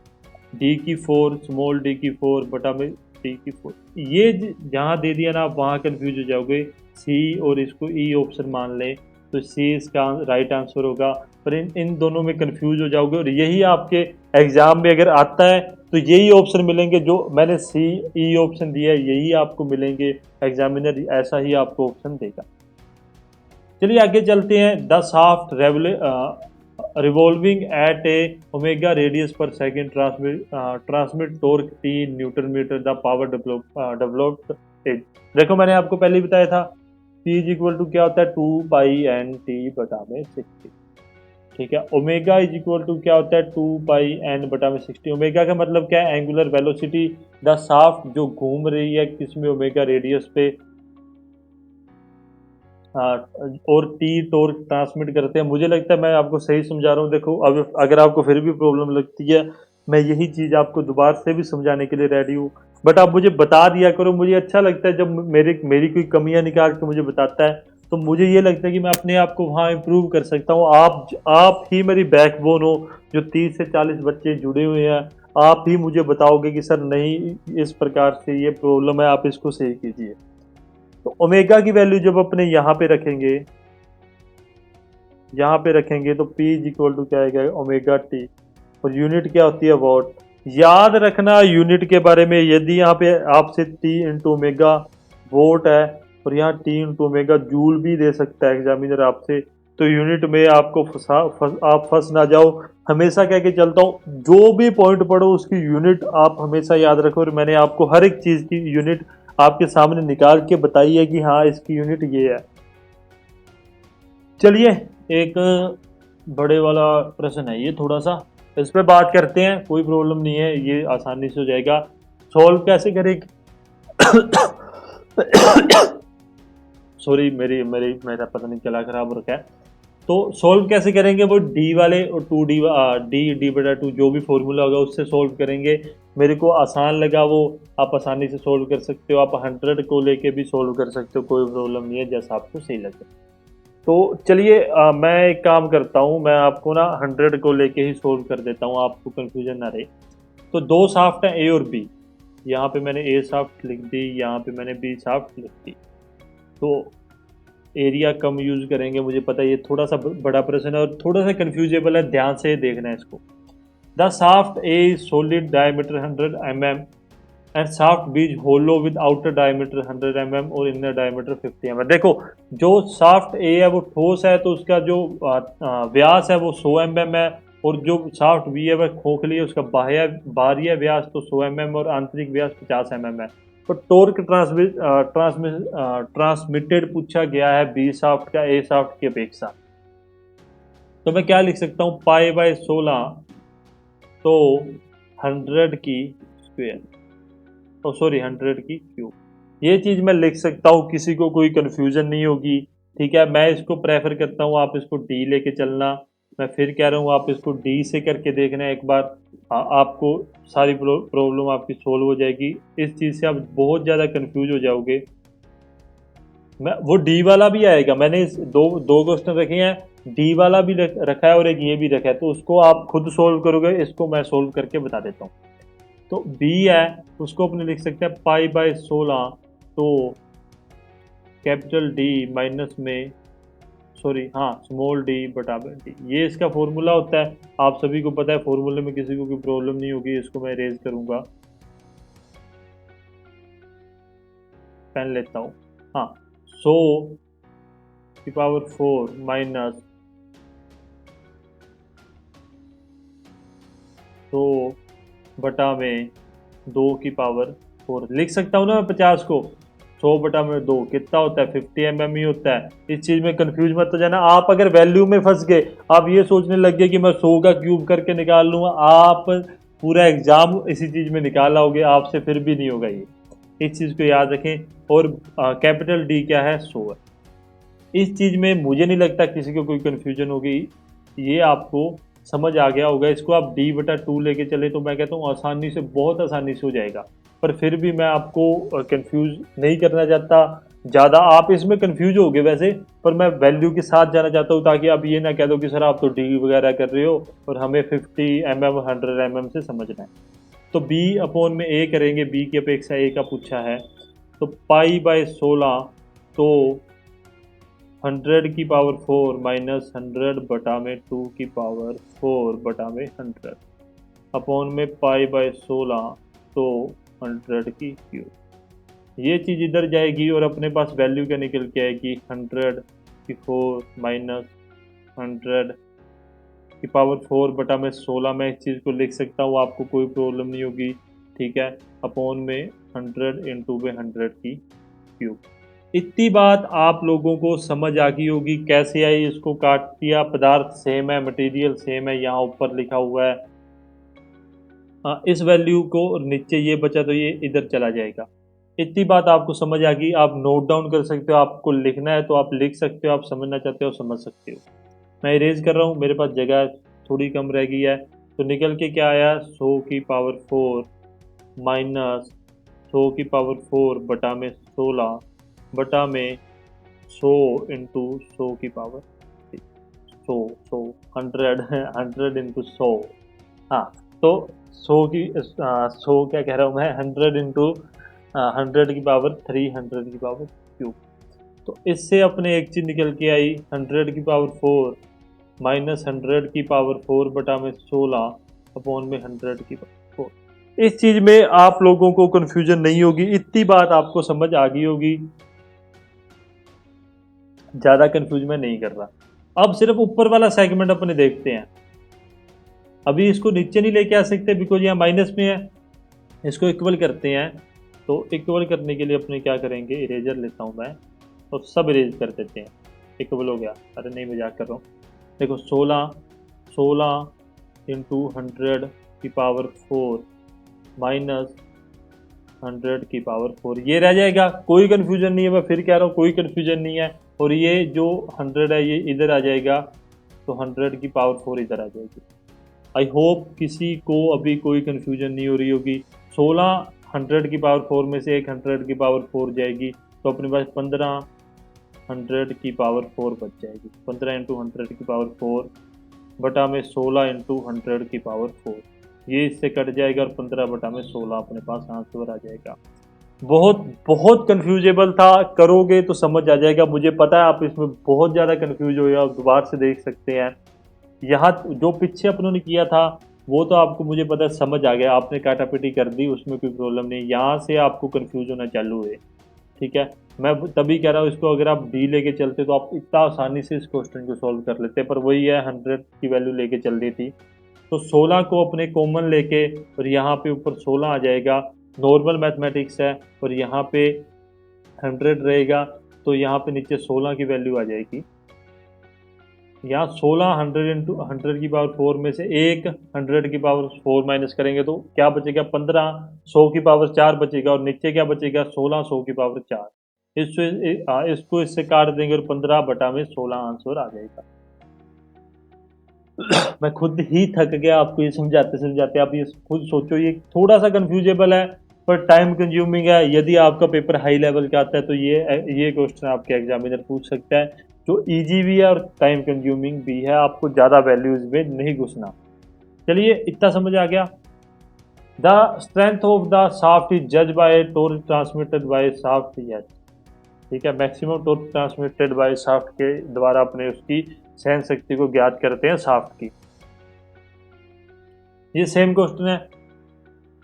D की 4 स्मॉल d की 4 बटा में D की 4। ये जहाँ दे दिया ना, आप वहाँ कंफ्यूज हो जाओगे। C और इसको E ऑप्शन मान लें तो C इसका राइट आंसर होगा, पर इन दोनों में कंफ्यूज हो जाओगे। और यही आपके एग्जाम में अगर आता है तो यही ऑप्शन मिलेंगे जो मैंने C E ऑप्शन दिया है, यही आपको मिलेंगे। एग्जामिनर ऐसा ही आपको ऑप्शन देगा। चलिए आगे चलते हैं। The shaft revolving at a omega radius पर second transmit torque T newton metre. The power developed is. देखो मैंने आपको पहले ही बताया था P इज इक्वल टू क्या होता है 2π/N/T बटा में 60। ठीक है, ओमेगा इज इक्वल टू क्या होता है 2π/N बटा में 60। ओमेगा का मतलब क्या है, एंगुलर वेलोसिटी। द शाफ्ट जो घूम रही है किसमें, ओमेगा रेडियस पे, और T टॉर्क ट्रांसमिट करते हैं। मुझे लगता है मैं आपको सही समझा रहा हूँ। देखो अब अगर आपको फिर भी प्रॉब्लम लगती है, मैं यही चीज़ आपको दोबारा से भी समझाने के लिए रेडी हूँ, बट आप मुझे बता दिया करो। मुझे अच्छा लगता है जब मेरी कोई कमियां निकाल के मुझे बताता है, तो मुझे ये लगता है कि मैं अपने आप को वहाँ इम्प्रूव कर सकता हूँ। आप ही मेरी बैकबोन हो, जो 30 से 40 बच्चे जुड़े हुए हैं। आप ही मुझे बताओगे कि सर नहीं, इस प्रकार से ये प्रॉब्लम है, आप इसको सही कीजिए। तो ओमेगा की वैल्यू जब अपने यहाँ पे रखेंगे, यहाँ पे रखेंगे तो P इज इक्वल टू क्या आएगा, ओमेगा टी, और यूनिट क्या होती है, वॉट। याद रखना यूनिट के बारे में, यदि यहाँ पे आपसे टी इंटू ओमेगा वोट है और यहाँ टी इंटू ओमेगा जूल भी दे सकता है एग्जामिनर आपसे, तो यूनिट में आपको आप फंस ना जाओ। हमेशा कह के चलता हूँ, जो भी पॉइंट पढ़ो उसकी यूनिट आप हमेशा याद रखो, और मैंने आपको हर एक चीज़ की यूनिट आपके सामने निकाल के बताई है कि हाँ इसकी यूनिट ये है। चलिए, एक बड़े वाला प्रश्न है ये, थोड़ा सा इस पे बात करते हैं, कोई प्रॉब्लम नहीं है, ये आसानी से हो जाएगा। सॉल्व कैसे करेंगे सॉरी, मेरा पता नहीं चला, खराब हो रखा है। तो सॉल्व कैसे करेंगे, वो डी वाले और टू डी डी बटा टू जो भी फॉर्मूला होगा उससे सॉल्व करेंगे। मेरे को आसान लगा वो, आप आसानी से सॉल्व कर सकते हो, आप 100 को लेके भी सॉल्व कर सकते हो, कोई प्रॉब्लम नहीं है, जैसा आपको सही लगे। तो चलिए मैं एक काम करता हूँ, मैं आपको ना 100 को लेके ही सोल्व कर देता हूँ, आपको कंफ्यूजन ना रहे। तो दो शाफ्ट हैं ए और बी, यहाँ पे मैंने ए शाफ्ट लिख दी, यहाँ पे मैंने बी शाफ्ट लिख दी। तो एरिया कम यूज करेंगे, मुझे पता है ये थोड़ा सा बड़ा प्रश्न है और थोड़ा सा कंफ्यूजेबल है, ध्यान से देखना है इसको। The shaft A is solid diameter 100 mm and shaft B is hollow with outer diameter 100 mm और इनर डायमीटर 50 mm। देखो, जो शाफ्ट ए है वो ठोस है, तो उसका जो व्यास है वो 100 mm है, और जो शाफ्ट बी है वह खोखली है, उसका बाह्य व्यास तो 100 mm और आंतरिक व्यास 50 mm है। तो टॉर्क ट्रांसमिटेड पूछा गया है बी शाफ्ट का ए शाफ्ट की अपेक्षा। तो मैं क्या लिख सकता हूँ, पाई बाय 16 तो 100 की स्क्वायर, ओ सॉरी 100 की क्यूब, ये चीज़ मैं लिख सकता हूँ, किसी को कोई कन्फ्यूजन नहीं होगी। ठीक है, मैं इसको प्रेफर करता हूँ आप इसको डी लेके चलना। मैं फिर कह रहा हूँ आप इसको डी से करके देखना एक बार, आपको सारी प्रॉब्लम आपकी सोल्व हो जाएगी। इस चीज़ से आप बहुत ज़्यादा कंफ्यूज हो जाओगे। मैं वो डी वाला भी आएगा, मैंने इस दो दो क्वेश्चन रखे हैं, डी वाला भी रखा है और एक ये भी रखा है, तो उसको आप खुद सोल्व करोगे, इसको मैं सोल्व करके बता देता हूँ। तो बी है, उसको अपने लिख सकते हैं पाई बाय 16 तो कैपिटल डी माइनस में, सॉरी हाँ स्मॉल डी बटा डी, ये इसका फॉर्मूला होता है, आप सभी को पता है, फॉर्मूले में किसी को कोई प्रॉब्लम नहीं होगी। इसको मैं इरेज करूंगा, पेन लेता हूँ। हाँ, 100 की पावर 4 माइनस 100 बटा में 2 की पावर 4 लिख सकता हूँ ना मैं 50 को। 100 बटा में 2 कितना होता है, 50 mm ही होता है। इस चीज़ में कंफ्यूज मत हो जाना। आप अगर वैल्यू में फंस गए, आप ये सोचने लग गए कि मैं 100 का क्यूब करके निकाल लूँगा, आप पूरा एग्जाम इसी चीज़ में निकाल आओगे, आपसे फिर भी नहीं होगा ये। इस चीज़ को याद रखें। और कैपिटल डी क्या है, 100 है। इस चीज़ में मुझे नहीं लगता किसी को कोई कन्फ्यूजन होगी, ये आपको समझ आ गया होगा। इसको आप डी बटा 2 लेके चले तो मैं कहता हूँ आसानी से, बहुत आसानी से हो जाएगा। पर फिर भी मैं आपको कंफ्यूज नहीं करना चाहता ज़्यादा, आप इसमें कंफ्यूज हो गए वैसे, पर मैं वैल्यू के साथ जाना चाहता हूँ, ताकि आप ये ना कह दो कि सर आप तो डी वगैरह कर रहे हो और हमें 50 mm 100 mm से समझना है। तो बी अपॉन में ए करेंगे, बी की अपेक्षा ए का पूछा है, तो पाई बाय 16 तो 100 की पावर 4 माइनस 100 बटा में 2 की पावर 4 बटा में 100 अपॉन में पाई बाय 16 तो 100 की क्यूब। ये चीज़ इधर जाएगी और अपने पास वैल्यू क्या निकल के आएगी, 100 की 4 माइनस 100 की पावर 4 बटा में 16। मैं इस चीज़ को लिख सकता हूँ, आपको कोई प्रॉब्लम नहीं होगी। ठीक है, अपॉन में 100 इंटू में 100 की क्यूब। इतनी बात आप लोगों को समझ आ गई होगी, कैसे आई, इसको काट दिया, पदार्थ सेम है, मटेरियल सेम है, यहाँ ऊपर लिखा हुआ है। इस वैल्यू को नीचे ये बचा तो ये इधर चला जाएगा। इतनी बात आपको समझ आ गई, आप नोट डाउन कर सकते हो, आपको लिखना है तो आप लिख सकते हो, आप समझना चाहते हो समझ सकते हो। मैं इरेज कर रहा हूँ, मेरे पास जगह थोड़ी कम रह गई है। तो निकल के क्या आया, 100 की पावर 4 माइनस 100 की पावर 4 बटा में 16 बटा में 100 इंटू 100 की पावर 100 100 इंटू 100। हाँ, तो 100 की 100 क्या कह रहा हूँ मैं, 100 इंटू 100 की पावर 300 की पावर क्यूब। तो इससे अपने एक चीज़ निकल के आई 100 की पावर 4 माइनस 100 की पावर 4 बटा में 16 अपॉन में 100 की पावर 4। इस चीज़ में आप लोगों को कन्फ्यूजन नहीं होगी, इतनी बात आपको समझ आ गई होगी, ज़्यादा कन्फ्यूज मैं नहीं कर रहा। अब सिर्फ ऊपर वाला सेगमेंट अपने देखते हैं। अभी इसको नीचे नहीं लेके आ सकते बिकॉज यहाँ माइनस में है, इसको इक्वल करते हैं। तो इक्वल करने के लिए अपने क्या करेंगे, इरेजर लेता हूँ मैं और सब इरेज कर देते हैं। इक्वल हो गया, अरे नहीं मजाक कर रहा हूँ। देखो 16 इंटू 100 की पावर 4 माइनस 100 की पावर 4 ये रह जाएगा, कोई कन्फ्यूजन नहीं है, मैं फिर कह रहा हूँ कोई कन्फ्यूजन नहीं है। और ये जो 100 है ये इधर आ जाएगा, तो 100 की पावर 4 इधर आ जाएगी। आई होप किसी को अभी कोई कन्फ्यूजन नहीं हो रही होगी। 16 100 की पावर 4 में से एक 100 की पावर 4 जाएगी, तो अपने पास 15 100 की पावर 4 बच जाएगी। 15 इंटू 100 की पावर 4 बटा में 16 इंटू 100 की पावर 4, ये इससे कट जाएगा और 15 बटा में 16 अपने पास आंसर आ जाएगा। बहुत बहुत कन्फ्यूजेबल था, करोगे तो समझ आ जाएगा। मुझे पता है आप इसमें बहुत ज़्यादा कन्फ्यूज हो, आप दोबारा से देख सकते हैं। यहाँ जो पीछे अपनों ने किया था वो तो आपको मुझे पता है समझ आ गया, आपने काटापिटी कर दी, उसमें कोई प्रॉब्लम नहीं। यहाँ से आपको कन्फ्यूज होना चालू है, ठीक है। मैं तभी कह रहा हूँ इसको अगर आप डी लेके चलते तो आप इतना आसानी से इस क्वेश्चन को सॉल्व कर लेते, पर वही है 100 की वैल्यू लेके चल रही थी। तो 16 को अपने कॉमन लेके और यहाँ पे ऊपर 16 आ जाएगा, नॉर्मल मैथमेटिक्स है, और यहाँ पे 100 रहेगा, तो यहाँ पे नीचे 16 की वैल्यू आ जाएगी। यहाँ 16 100 इंटू 100 की पावर 4 में से एक 100 की पावर 4 माइनस करेंगे तो क्या बचेगा, 15 100 की पावर 4 बचेगा, और नीचे क्या बचेगा, 16 100 की पावर 4। इसको इससे काट देंगे और 15 बटा में 16 आंसर आ जाएगा। मैं खुद ही थक गया आपको ये समझाते समझाते। आप ये खुद सोचो, ये थोड़ा सा कंफ्यूजेबल है पर टाइम कंज्यूमिंग है। यदि आपका पेपर हाई लेवल का आता है तो ये क्वेश्चन आपके एग्जामिनर पूछ सकता है, जो इजी भी है और टाइम कंज्यूमिंग भी है। आपको ज़्यादा वैल्यूज में नहीं घुसना। चलिए इतना समझ आ गया। The strength of the shaft is जज by torque transmitted by shaft, yes ठीक है। Maximum torque transmitted by shaft के द्वारा अपने उसकी सहन शक्ति को ज्ञात करते हैं शाफ्ट की। ये सेम क्वेश्चन है,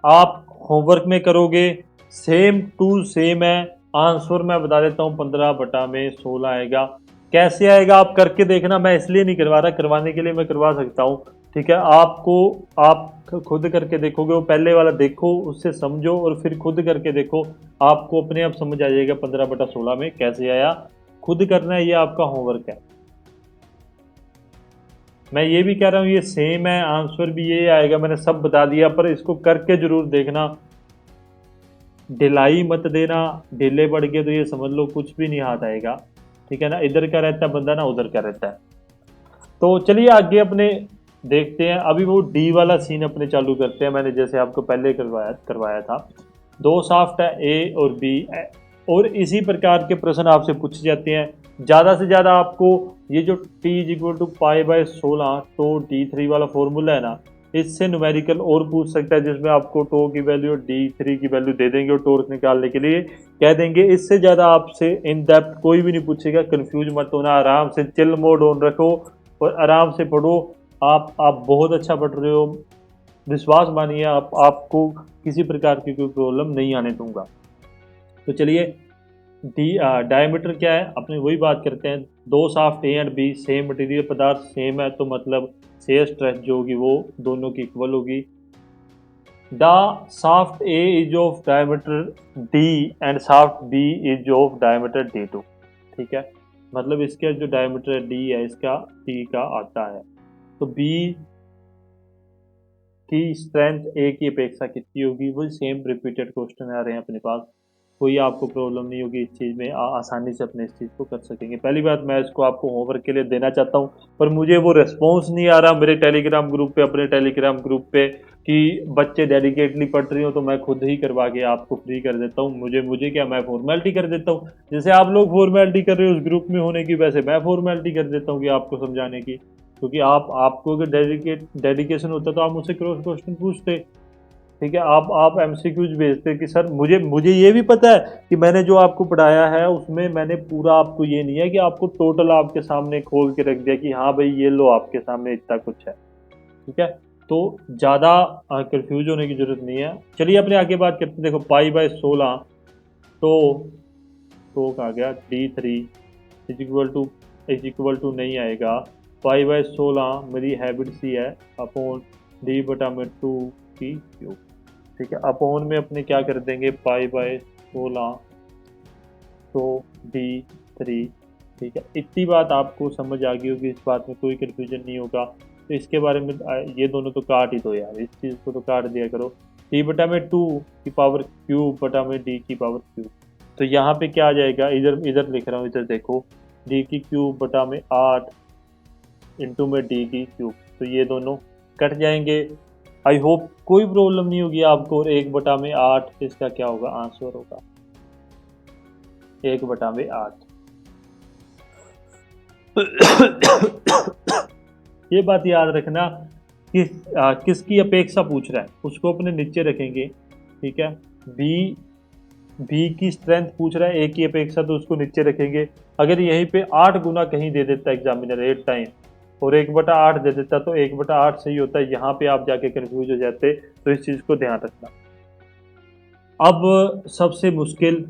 आप होमवर्क में करोगे, सेम टू सेम है। आंसर मैं बता देता हूँ, 15 बटा में 16 आएगा। कैसे आएगा आप करके देखना, मैं इसलिए नहीं करवा रहा, करवाने के लिए मैं करवा सकता हूँ, ठीक है। आप खुद करके देखोगे, वो पहले वाला देखो, उससे समझो और फिर खुद करके देखो, आपको अपने आप समझ आ जाएगा 15 बटा 16 में कैसे आया। खुद करना है, ये आपका होमवर्क है। मैं ये भी कह रहा हूँ ये सेम है, आंसर भी ये आएगा, मैंने सब बता दिया, पर इसको करके जरूर देखना। ढिलाई मत देना, ढीले पड़ गए तो ये समझ लो कुछ भी नहीं हाथ आएगा, ठीक है ना। इधर का रहता है बंदा ना उधर का रहता है। तो चलिए आगे अपने देखते हैं। अभी वो डी वाला सीन अपने चालू करते हैं। मैंने जैसे आपको पहले करवाया था, दो शाफ्ट है ए और बी, और इसी प्रकार के प्रश्न आपसे पूछे जाते हैं। ज़्यादा से ज़्यादा आपको ये जो t is equal to pi by 16, तो d3 वाला फॉर्मूला है ना, इससे न्यूमेरिकल और पूछ सकता है, जिसमें आपको टो की वैल्यू और d3 की वैल्यू दे देंगे और टॉर्क निकालने के लिए कह देंगे। इससे ज़्यादा आपसे इन डेप्थ कोई भी नहीं पूछेगा। कंफ्यूज मत होना, आराम से चिल मोड ऑन रखो और आराम से पढ़ो। आप बहुत अच्छा पढ़ रहे हो, विश्वास मानिए, आपको किसी प्रकार की कोई प्रॉब्लम नहीं आने दूंगा। तो चलिए डायमीटर क्या है, अपने वही बात करते हैं। दो shaft A and B, same material पदार्थ सेम है, तो मतलब शेयर स्ट्रेस जो होगी वो दोनों की इक्वल होगी। The shaft A is of diameter D and shaft B is of diameter D2, ठीक है। मतलब इसका जो डायमीटर डी है इसका डी का आता है, तो बी की स्ट्रेंथ ए की अपेक्षा कितनी होगी। वही सेम रिपीटेड क्वेश्चन आ रहे हैं अपने पास, कोई आपको प्रॉब्लम नहीं होगी इस चीज़ में, आसानी से अपने इस चीज़ को कर सकेंगे। पहली बात मैं इसको आपको होमवर्क के लिए देना चाहता हूँ, पर मुझे वो रिस्पॉन्स नहीं आ रहा मेरे टेलीग्राम ग्रुप पे, अपने टेलीग्राम ग्रुप पे, कि बच्चे डेडिकेटली पढ़ रही हो, तो मैं खुद ही करवा के आपको फ्री कर देता हूँ। मुझे क्या, मैं फॉर्मेलिटी कर देता हूँ। जैसे आप लोग फॉर्मेलिटी कर रहे हो उस ग्रुप में होने की, वैसे मैं फॉर्मेलिटी कर देता हूँ कि आपको समझाने की। क्योंकि आपको अगर डेडिकेशन होता तो आप मुझसे क्रॉस क्वेश्चन पूछते, ठीक है, आप एमसीक्यूज भेजते हैं कि सर मुझे मुझे ये भी पता है कि मैंने जो आपको पढ़ाया है उसमें मैंने पूरा आपको ये नहीं है कि आपको टोटल आपके सामने खोल के रख दिया कि हाँ भाई ये लो आपके सामने इतना कुछ है। ठीक है, तो ज़्यादा कंफ्यूज होने की जरूरत नहीं है। चलिए अपने आगे बात करते हैं। देखो पाई/16, तो कहा गया D3 इज इक्वल टू नहीं आएगा। पाई/16 मेरी हैबिट सी है अपॉन D/2 की क्यूब। ठीक है, अपॉन में अपने क्या कर देंगे पाई/16 तो D3। ठीक है, इतनी बात आपको समझ आ गई होगी, इस बात में कोई कन्फ्यूजन नहीं होगा। तो इसके बारे में ये दोनों तो काट ही दो यार, इस चीज़ को तो काट दिया करो। D/2 की पावर क्यूब बटा में D की पावर क्यूब। तो यहाँ पे क्या आ जाएगा, इधर इधर लिख रहा हूँ, इधर देखो D की क्यूब बटा में 8 इंटू में D की क्यूब। तो ये दोनों कट जाएंगे। आई होप कोई प्रॉब्लम नहीं होगी आपको। और 1/8 इसका क्या होगा, आंसर होगा 1/8। ये बात याद रखना कि किसकी अपेक्षा पूछ रहा है उसको अपने नीचे रखेंगे। ठीक है, बी की स्ट्रेंथ पूछ रहा है, ए की अपेक्षा, तो उसको नीचे रखेंगे। अगर यहीं पे 8 गुना कहीं दे देता एग्जामिनर 8 टाइम और 1/8 दे देता तो 1/8 सही होता है, यहाँ पे आप जाके कंफ्यूज हो जाते। तो इस चीज़ को ध्यान रखना। अब सबसे मुश्किल,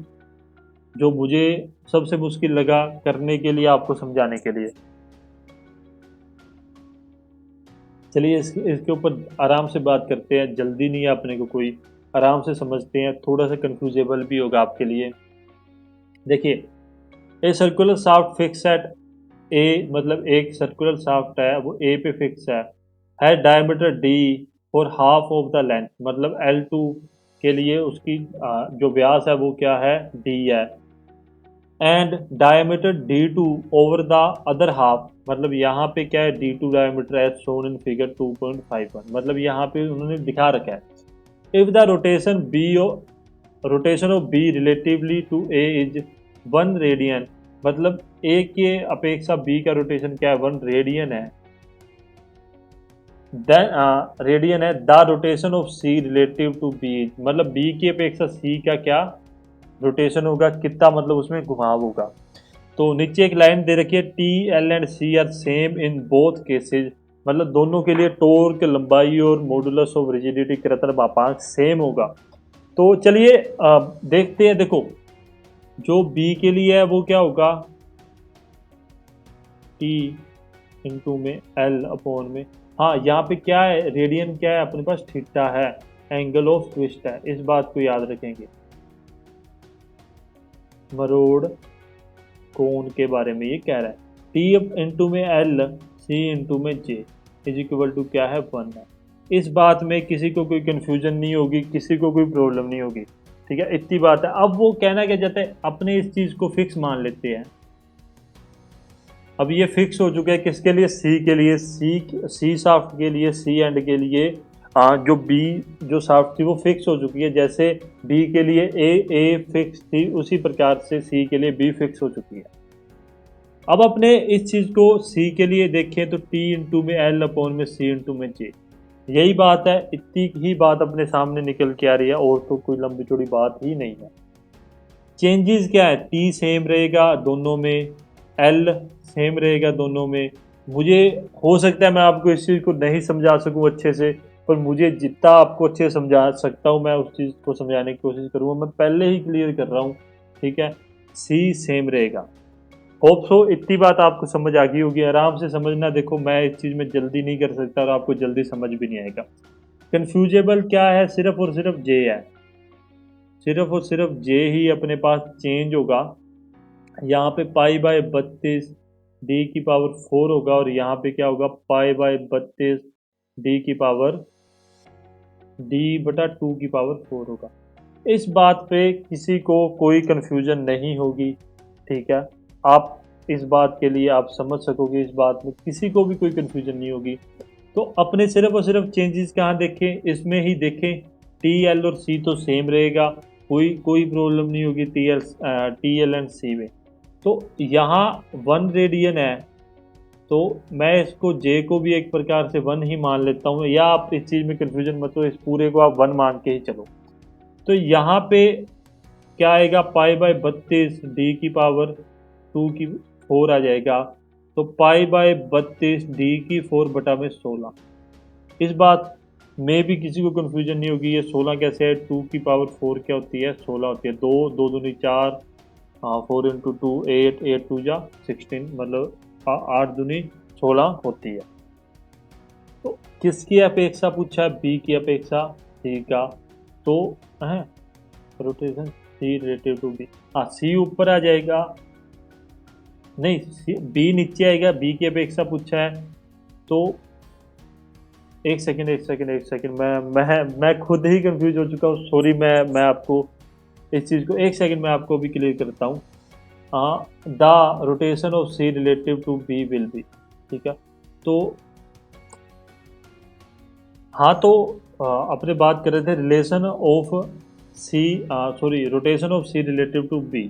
जो मुझे सबसे मुश्किल लगा करने के लिए, आपको समझाने के लिए, चलिए इसके ऊपर आराम से बात करते हैं। जल्दी नहीं है अपने को कोई, आराम से समझते हैं, थोड़ा सा कंफ्यूजेबल भी होगा आपके लिए। देखिए, a circular shaft fix at a, मतलब एक सर्कुलर शाफ्ट है वो ए पे फिक्स है diameter D for half of the length, मतलब L2 के लिए उसकी जो व्यास है वो क्या है, D है। And diameter D2 over the other half, मतलब यहाँ पे क्या है, D2 diameter as shown in figure 2.51, मतलब यहाँ पे उन्होंने दिखा रखा है। If the rotation of B relatively to A is 1 radian, मतलब ए के अपेक्षा बी का रोटेशन क्या है, 1 रेडियन है। रेडियन है। The rotation of C relative to B, मतलब बी की अपेक्षा सी का क्या रोटेशन होगा, कितना, मतलब उसमें घुमाव होगा। तो नीचे एक लाइन दे रखी है, T L and C are same in both cases, मतलब दोनों के लिए टॉर्क, लंबाई और मॉडुलस ऑफ रिजिडिटी, कृत्रिम मापांक सेम होगा। तो चलिए देखते हैं। देखो जो बी के लिए है वो क्या होगा, टी इंटू में एल अपॉन में, हाँ यहाँ पे क्या है, रेडियन क्या है अपने पास, थीटा है, एंगल ऑफ ट्विस्ट है, इस बात को याद रखेंगे। मरोड़ कोण के बारे में ये कह रहा है। टी इंटू में एल, सी इंटू में जे इज इक्वल टू क्या है, 1 है। इस बात में किसी को कोई कंफ्यूजन नहीं होगी, किसी को कोई प्रॉब्लम नहीं होगी। ठीक है, इतनी बात है। अब वो कहना क्या चाहते हैं, अपने इस चीज़ को फिक्स मान लेते हैं। अब ये फिक्स हो चुका है किसके लिए, सी के लिए, सी शाफ्ट के लिए, सी एंड के लिए। जो बी जो शाफ्ट थी वो फिक्स हो चुकी है, जैसे बी के लिए ए फिक्स थी उसी प्रकार से सी के लिए बी फिक्स हो चुकी है। अब अपने इस चीज़ को सी के लिए देखें तो टी इंटू में एल अपॉन में सी इंटू में जे, यही बात है। इतनी ही बात अपने सामने निकल के आ रही है, और तो कोई लंबी चौड़ी बात ही नहीं है। चेंजेस क्या है, टी सेम रहेगा दोनों में, एल सेम रहेगा दोनों में। मुझे हो सकता है मैं आपको इस चीज़ को नहीं समझा सकूं अच्छे से, पर मुझे जितना आपको अच्छे से समझा सकता हूं मैं उस चीज़ को समझाने की कोशिश करूंगा। मैं पहले ही क्लियर कर रहा हूं। ठीक है, सी सेम रहेगा। होप सो इतनी बात आपको समझ आ गई होगी, आराम से समझना। देखो मैं इस चीज़ में जल्दी नहीं कर सकता और आपको जल्दी समझ भी नहीं आएगा। कन्फ्यूजेबल क्या है, सिर्फ और सिर्फ जे है, सिर्फ और सिर्फ जे ही अपने पास चेंज होगा। यहाँ पे पाई/32 डी की पावर 4 होगा, और यहाँ पे क्या होगा, पाई/32 डी की पावर D/2 की पावर 4 होगा। इस बात पे किसी को कोई कन्फ्यूजन नहीं होगी। ठीक है, आप इस बात के लिए आप समझ सकोगे, इस बात में किसी को भी कोई कन्फ्यूजन नहीं होगी। तो अपने सिर्फ और सिर्फ चेंजेस कहाँ देखें, इसमें ही देखें। टी एल और सी तो सेम रहेगा, कोई प्रॉब्लम नहीं होगी टी एल एंड सी में। तो यहाँ 1 रेडियन है, तो मैं इसको जे को भी एक प्रकार से 1 ही मान लेता हूँ, या आप इस चीज़ में कन्फ्यूजन मत हो, इस पूरे को आप 1 मान के ही चलो। तो यहाँ पे क्या आएगा, पाई बाय 32 डी की पावर 2 की 4 आ जाएगा। तो पाई बाय 32 डी की 4 बटा में 16। इस बात में भी किसी को कन्फ्यूजन नहीं होगी, ये 16 कैसे है, 2 की पावर 4 क्या होती है, 16 होती है। 2 2 दूनी 4, 4 इंटू 2 8, 8 2 जा 16, मतलब 8 दूनी 16 होती है। तो किसकी अपेक्षा पूछा है, बी की अपेक्षा, सी का। तो है rotation C relative to B, हाँ सी ऊपर आ जाएगा, नहीं बी नीचे आएगा, बी की अपेक्षा पूछा है। तो एक सेकंड, मैं खुद ही कंफ्यूज हो चुका हूँ, सॉरी। मैं आपको इस चीज़ को एक सेकंड में आपको भी क्लियर करता हूँ। The rotation of C relative to B will be, ठीक है। तो हाँ, तो अपने बात कर रहे थे relation of C, sorry rotation of C relative to B.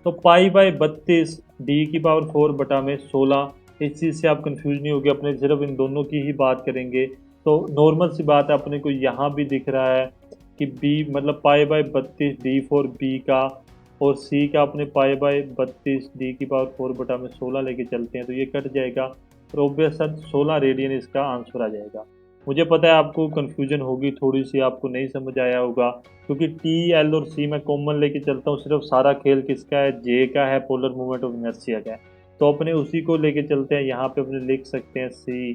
तो पाई बाय 32 डी की पावर 4 बटा में 16, इस चीज़ से आप कंफ्यूज नहीं होगे, अपने सिर्फ इन दोनों की ही बात करेंगे। तो नॉर्मल सी बात है, अपने को यहाँ भी दिख रहा है कि बी मतलब pi by 32 D for B का, और सी का अपने पाई बाय 32 डी की पावर 4 बटा में 16 लेके चलते हैं, तो ये कट जाएगा, और ऑब्वियस 16 रेडियन इसका आंसर आ जाएगा। मुझे पता है आपको कन्फ्यूजन होगी थोड़ी सी, आपको नहीं समझ आया होगा, क्योंकि टी एल और सी मैं कॉमन लेके चलता हूँ, सिर्फ सारा खेल किसका है, जे का है, पोलर मूवमेंट ऑफ इनर्शिया का है। तो अपने उसी को लेके चलते हैं, यहाँ पे अपने लिख सकते हैं सी,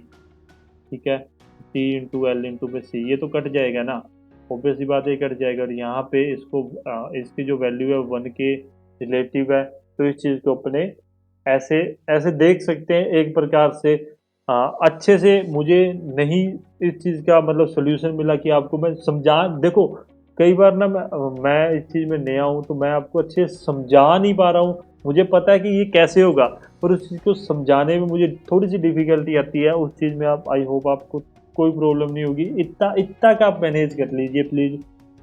ठीक है, टी इंटू एल इंटू में सी, ये तो कट जाएगा ना, ऑब्वियस ही बात है कट जाएगा। और यहाँ पे इसको इसकी जो वैल्यू है 1 के रिलेटिव है, तो इस चीज़ को अपने ऐसे ऐसे देख सकते हैं एक प्रकार से। अच्छे से मुझे नहीं इस चीज़ का मतलब सोल्यूशन मिला कि आपको मैं समझा, देखो कई बार ना मैं इस चीज़ में नया हूँ, तो मैं आपको अच्छे से समझा नहीं पा रहा हूँ। मुझे पता है कि ये कैसे होगा, पर उस चीज़ को समझाने में मुझे थोड़ी सी डिफ़िकल्टी आती है। उस चीज़ में आप, आई होप आपको कोई प्रॉब्लम नहीं होगी, इतना इतना का आप मैनेज कर लीजिए प्लीज़,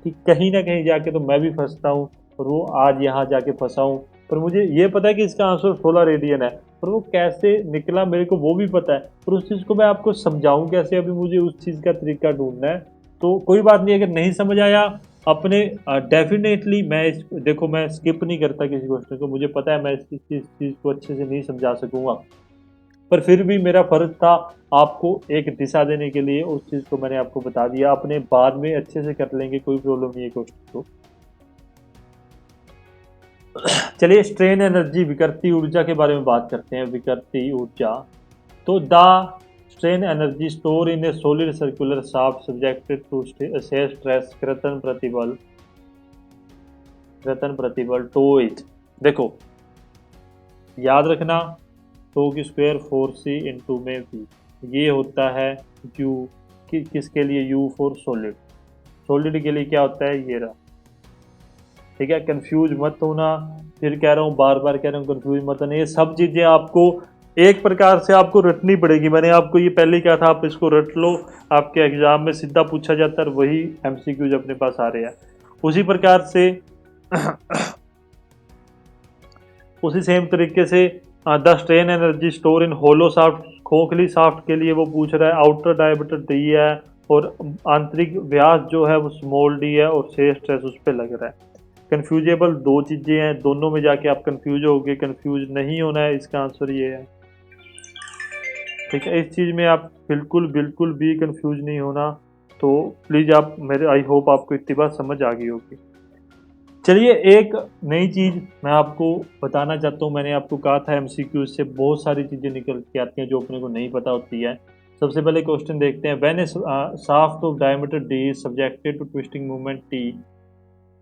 कि कहीं ना कहीं जाके तो मैं भी फंसता हूँ, और वो आज यहाँ जाके फंसा हूँ। पर मुझे ये पता है कि इसका आंसर 16 रेडियन है, पर वो कैसे निकला मेरे को वो भी पता है, पर उस चीज़ को मैं आपको समझाऊं कैसे, अभी मुझे उस चीज़ का तरीका ढूंढना है। तो कोई बात नहीं, अगर नहीं समझ आया अपने, डेफिनेटली मैं देखो मैं स्किप नहीं करता किसी क्वेश्चन को, मुझे पता है मैं इस चीज़ को अच्छे से नहीं समझा सकूंगा, पर फिर भी मेरा फर्ज था आपको एक दिशा देने के लिए, उस चीज़ को मैंने आपको बता दिया। अपने बाद में अच्छे से कर लेंगे, कोई प्रॉब्लम नहीं है क्वेश्चन को। चलिए स्ट्रेन एनर्जी, विकृति ऊर्जा के बारे में बात करते हैं। विकृति ऊर्जा, तो the strain energy store in a solid circular shaft subjected to stress, कृतन प्रतिबल टो इज। देखो याद रखना, टो की स्क्वायर 4c इंटू में v, ये होता है u, किसके लिए, u फॉर सॉलिड, सॉलिड के लिए क्या होता है, ये रहा, ठीक है। कंफ्यूज मत होना, फिर कह रहा हूँ, बार बार कह रहा हूँ, कंफ्यूज मत होना। ये सब चीज़ें आपको एक प्रकार से आपको रटनी पड़ेगी, मैंने आपको ये पहले ही कहा था, आप इसको रट लो, आपके एग्जाम में सीधा पूछा जाता है, वही एमसीक्यूज अपने पास आ रहे हैं। उसी प्रकार से उसी सेम तरीके से the strain energy store in hollow shaft, खोखली साफ्ट के लिए वो पूछ रहा है, आउटर डायमीटर डी है, और आंतरिक व्यास जो है वो स्मॉल डी है, और शेष स्ट्रेस उस पर लग रहा है। कंफ्यूजेबल दो चीज़ें हैं, दोनों में जाके आप कंफ्यूज होगे, कंफ्यूज नहीं होना है, इसका आंसर ये है, ठीक है। इस चीज़ में आप बिल्कुल बिल्कुल भी कंफ्यूज नहीं होना। तो प्लीज़ आप मेरे, आई होप आपको इतनी बात समझ आ गई होगी। चलिए एक नई चीज़ मैं आपको बताना चाहता हूँ, मैंने आपको कहा था एमसीक्यू से बहुत सारी चीज़ें निकल के आती हैं जो अपने को नहीं पता होती है। सबसे पहले क्वेश्चन देखते हैं, when a shaft of diameter D is subjected to twisting movement T,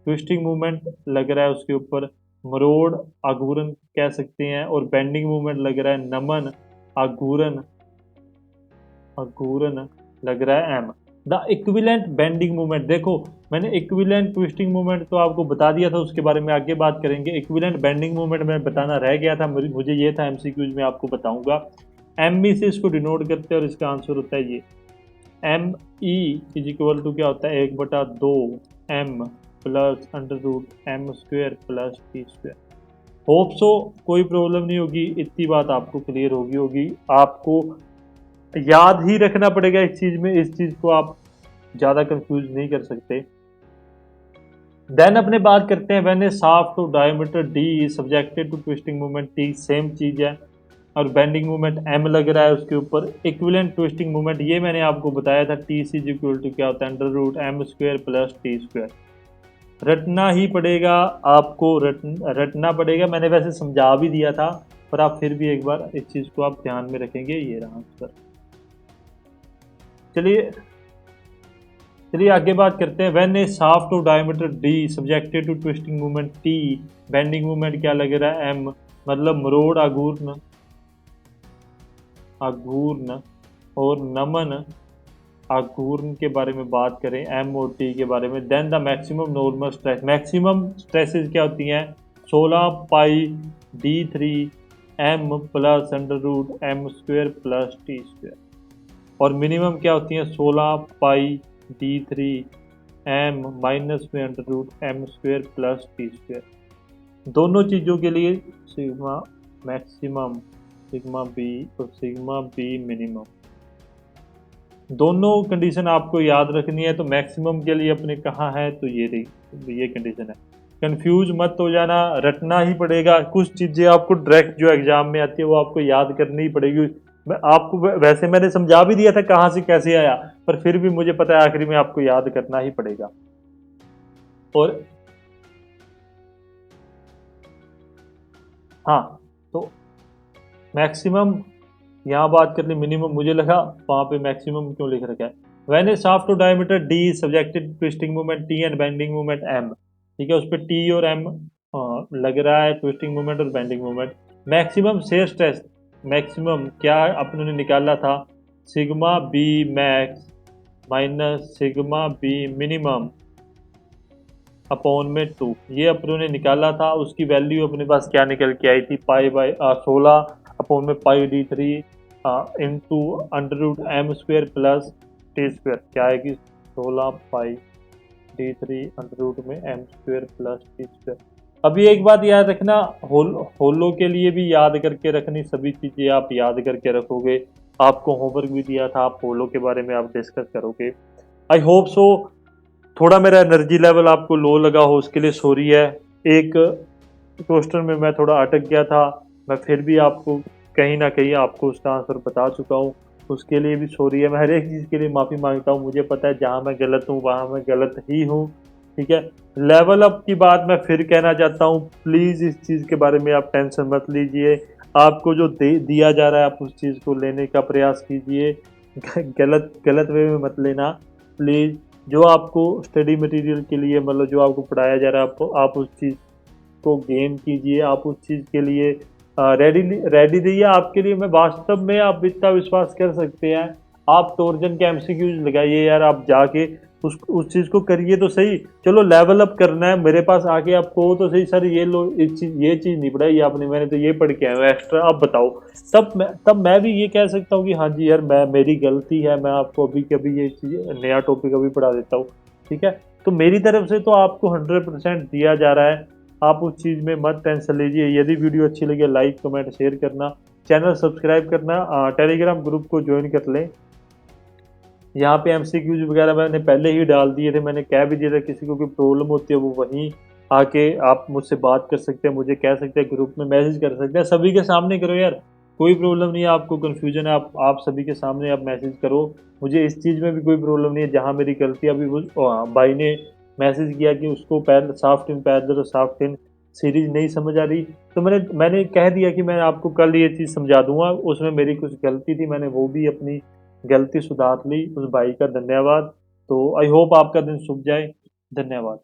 twisting movement लग रहा है उसके ऊपर, मरोड़ आघूर्ण कह सकते हैं, और बेंडिंग मूवमेंट लग रहा है नमन, आघूर्ण आघूर्ण लग रहा है M. The equivalent bending movement, देखो मैंने इक्विवेलेंट ट्विस्टिंग मूवमेंट तो आपको बता दिया था, उसके बारे में आगे बात करेंगे। इक्विवेलेंट बेंडिंग मूवमेंट में बताना रह गया था, मुझे ये था एमसीक्यूज में आपको बताऊंगा। एम बी से इसको डिनोट करते हैं, और इसका आंसर होता है ये, M E is equal to क्या होता है, 1/2 M plus under root M square plus T square. Hope so कोई प्रॉब्लम नहीं होगी, इतनी बात आपको क्लियर होगी। आपको याद ही रखना पड़ेगा इस चीज़ में, इस चीज़ को आप ज़्यादा कंफ्यूज नहीं कर सकते। देन अपने बात करते हैं when a shaft of diameter D is subjected to twisting moment T, same चीज़ है, और बेंडिंग मोमेंट एम लग रहा है उसके ऊपर। इक्विवेलेंट ट्विस्टिंग मोमेंट ये मैंने आपको बताया था, टी सी इक्वल टू क्या होता है, under root M square plus T square. रटना ही पड़ेगा आपको, रटना पड़ेगा। मैंने वैसे समझा भी दिया था, पर आप फिर भी एक बार इस चीज़ को आप ध्यान में रखेंगे। ये रहा आंसर। चलिए चलिए आगे बात करते हैं। When a shaft of diameter D subjected to twisting movement T, bending movement क्या लग रहा है, एम, मतलब मरोड़, आघूर्ण, आघूर्ण और नमन आघूर्ण के बारे में बात करें, एम और टी के बारे में। Then the maximum normal stress, maximum stresses क्या होती हैं, 16 pi d3 M plus under root M square plus T square, और मिनिमम क्या होती हैं, 16 पाई d3 एम माइनस में under root M square plus T square. दोनों चीज़ों के लिए सिग्मा मैक्सिमम, सिग्मा बी और सिग्मा बी मिनिमम, दोनों कंडीशन आपको याद रखनी है। तो मैक्सिमम के लिए अपने कहाँ है, तो ये कंडीशन है। कंफ्यूज मत हो जाना, रटना ही पड़ेगा। कुछ चीज़ें आपको डायरेक्ट जो एग्जाम में आती है वो आपको याद करनी ही पड़ेगी। मैं आपको वैसे मैंने समझा भी दिया था कहाँ से कैसे आया, पर फिर भी मुझे पता है आखिरी में आपको याद करना ही पड़ेगा। और हाँ, तो मैक्सिमम यहाँ बात कर ली, मिनिमम मुझे लगा वहाँ पे मैक्सिमम क्यों लिख रखा है। When a shaft of diameter D subjected twisting moment T and bending moment M, ठीक है, उस पर टी और एम लग रहा है, ट्विस्टिंग मोमेंट और bending moment. Maximum shear stress, maximum क्या अपनों ने निकाला था, sigma B max minus sigma B minimum upon में 2, ये अपनों ने निकाला था। उसकी वैल्यू अपने पास क्या निकल के आई थी, पाई बाई 16 अपॉन में pi d3 into under root M square plus T square, क्या आएगी, 16 पाई d3 अंडर रूट में M square plus T square. अभी एक बात याद रखना, होलो के लिए भी याद करके रखनी, सभी चीज़ें आप याद करके रखोगे। आपको होमवर्क भी दिया था, आप होलो के बारे में आप डिस्कस करोगे। आई होप सो थोड़ा मेरा एनर्जी लेवल आपको लो लगा हो, उसके लिए सॉरी है। एक क्वेश्चन में मैं थोड़ा अटक गया था, मैं फिर भी आपको कहीं ना कहीं आपको उसका आंसर बता चुका हूँ, उसके लिए भी सॉरी है। मैं हर एक चीज़ के लिए माफ़ी मांगता हूँ, मुझे पता है जहाँ मैं गलत हूँ वहाँ मैं गलत ही हूँ, ठीक है। लेवल अप की बात मैं फिर कहना चाहता हूँ, प्लीज़ इस चीज़ के बारे में आप टेंशन मत लीजिए। आपको जो दिया जा रहा है आप उस चीज़ को लेने का प्रयास कीजिए, गलत गलत वे में मत लेना प्लीज़। जो आपको स्टडी मटेरियल के लिए, मतलब जो आपको पढ़ाया जा रहा है, आप उस चीज़ को गेन कीजिए, आप उस चीज़ के लिए रेडी रेडी रहिए। आपके लिए मैं वास्तव में, आप इतना विश्वास कर सकते हैं, आप टॉर्जन के एमसीक्यूज लगाइए यार, आप जाके उस चीज़ को करिए तो सही। चलो लेवल अप करना है, मेरे पास आके आप कहो तो सही, सर ये लो ये चीज़ नहीं पढ़ाई आपने, मैंने तो ये पढ़ के आया हूँ एक्स्ट्रा, आप बताओ। तब मैं भी ये कह सकता हूँ कि हाँ जी यार, मेरी गलती है, मैं आपको अभी कभी ये चीज़ नया टॉपिक अभी पढ़ा देता हूँ, ठीक है। तो मेरी तरफ से तो आपको 100% दिया जा रहा है, आप उस चीज़ में मत टेंशन लीजिए। यदि वीडियो अच्छी लगे लाइक कमेंट शेयर करना, चैनल सब्सक्राइब करना, टेलीग्राम ग्रुप को ज्वाइन कर लें। यहाँ पे एमसीक्यूज वगैरह मैंने पहले ही डाल दिए थे, मैंने कह भी दिया था किसी को कोई प्रॉब्लम होती है वो वहीं आके आप मुझसे बात कर सकते हैं, मुझे कह सकते हैं, ग्रुप में मैसेज कर सकते हैं, सभी के सामने करो यार, कोई प्रॉब्लम नहीं है। आपको कन्फ्यूजन है, आप सभी के सामने आप मैसेज करो, मुझे इस चीज़ में भी कोई प्रॉब्लम नहीं है। जहाँ मेरी गलती, अभी वो भाई ने मैसेज किया कि उसको साफ्ट इन पैरेलल और साफ्ट इन सीरीज नहीं समझ आ रही, तो मैंने कह दिया कि मैं आपको कल ये चीज़ समझा दूंगा, उसमें मेरी कुछ गलती थी, मैंने वो भी अपनी गलती सुधार ली, उस भाई का धन्यवाद। तो आई होप आपका दिन शुभ जाए, धन्यवाद।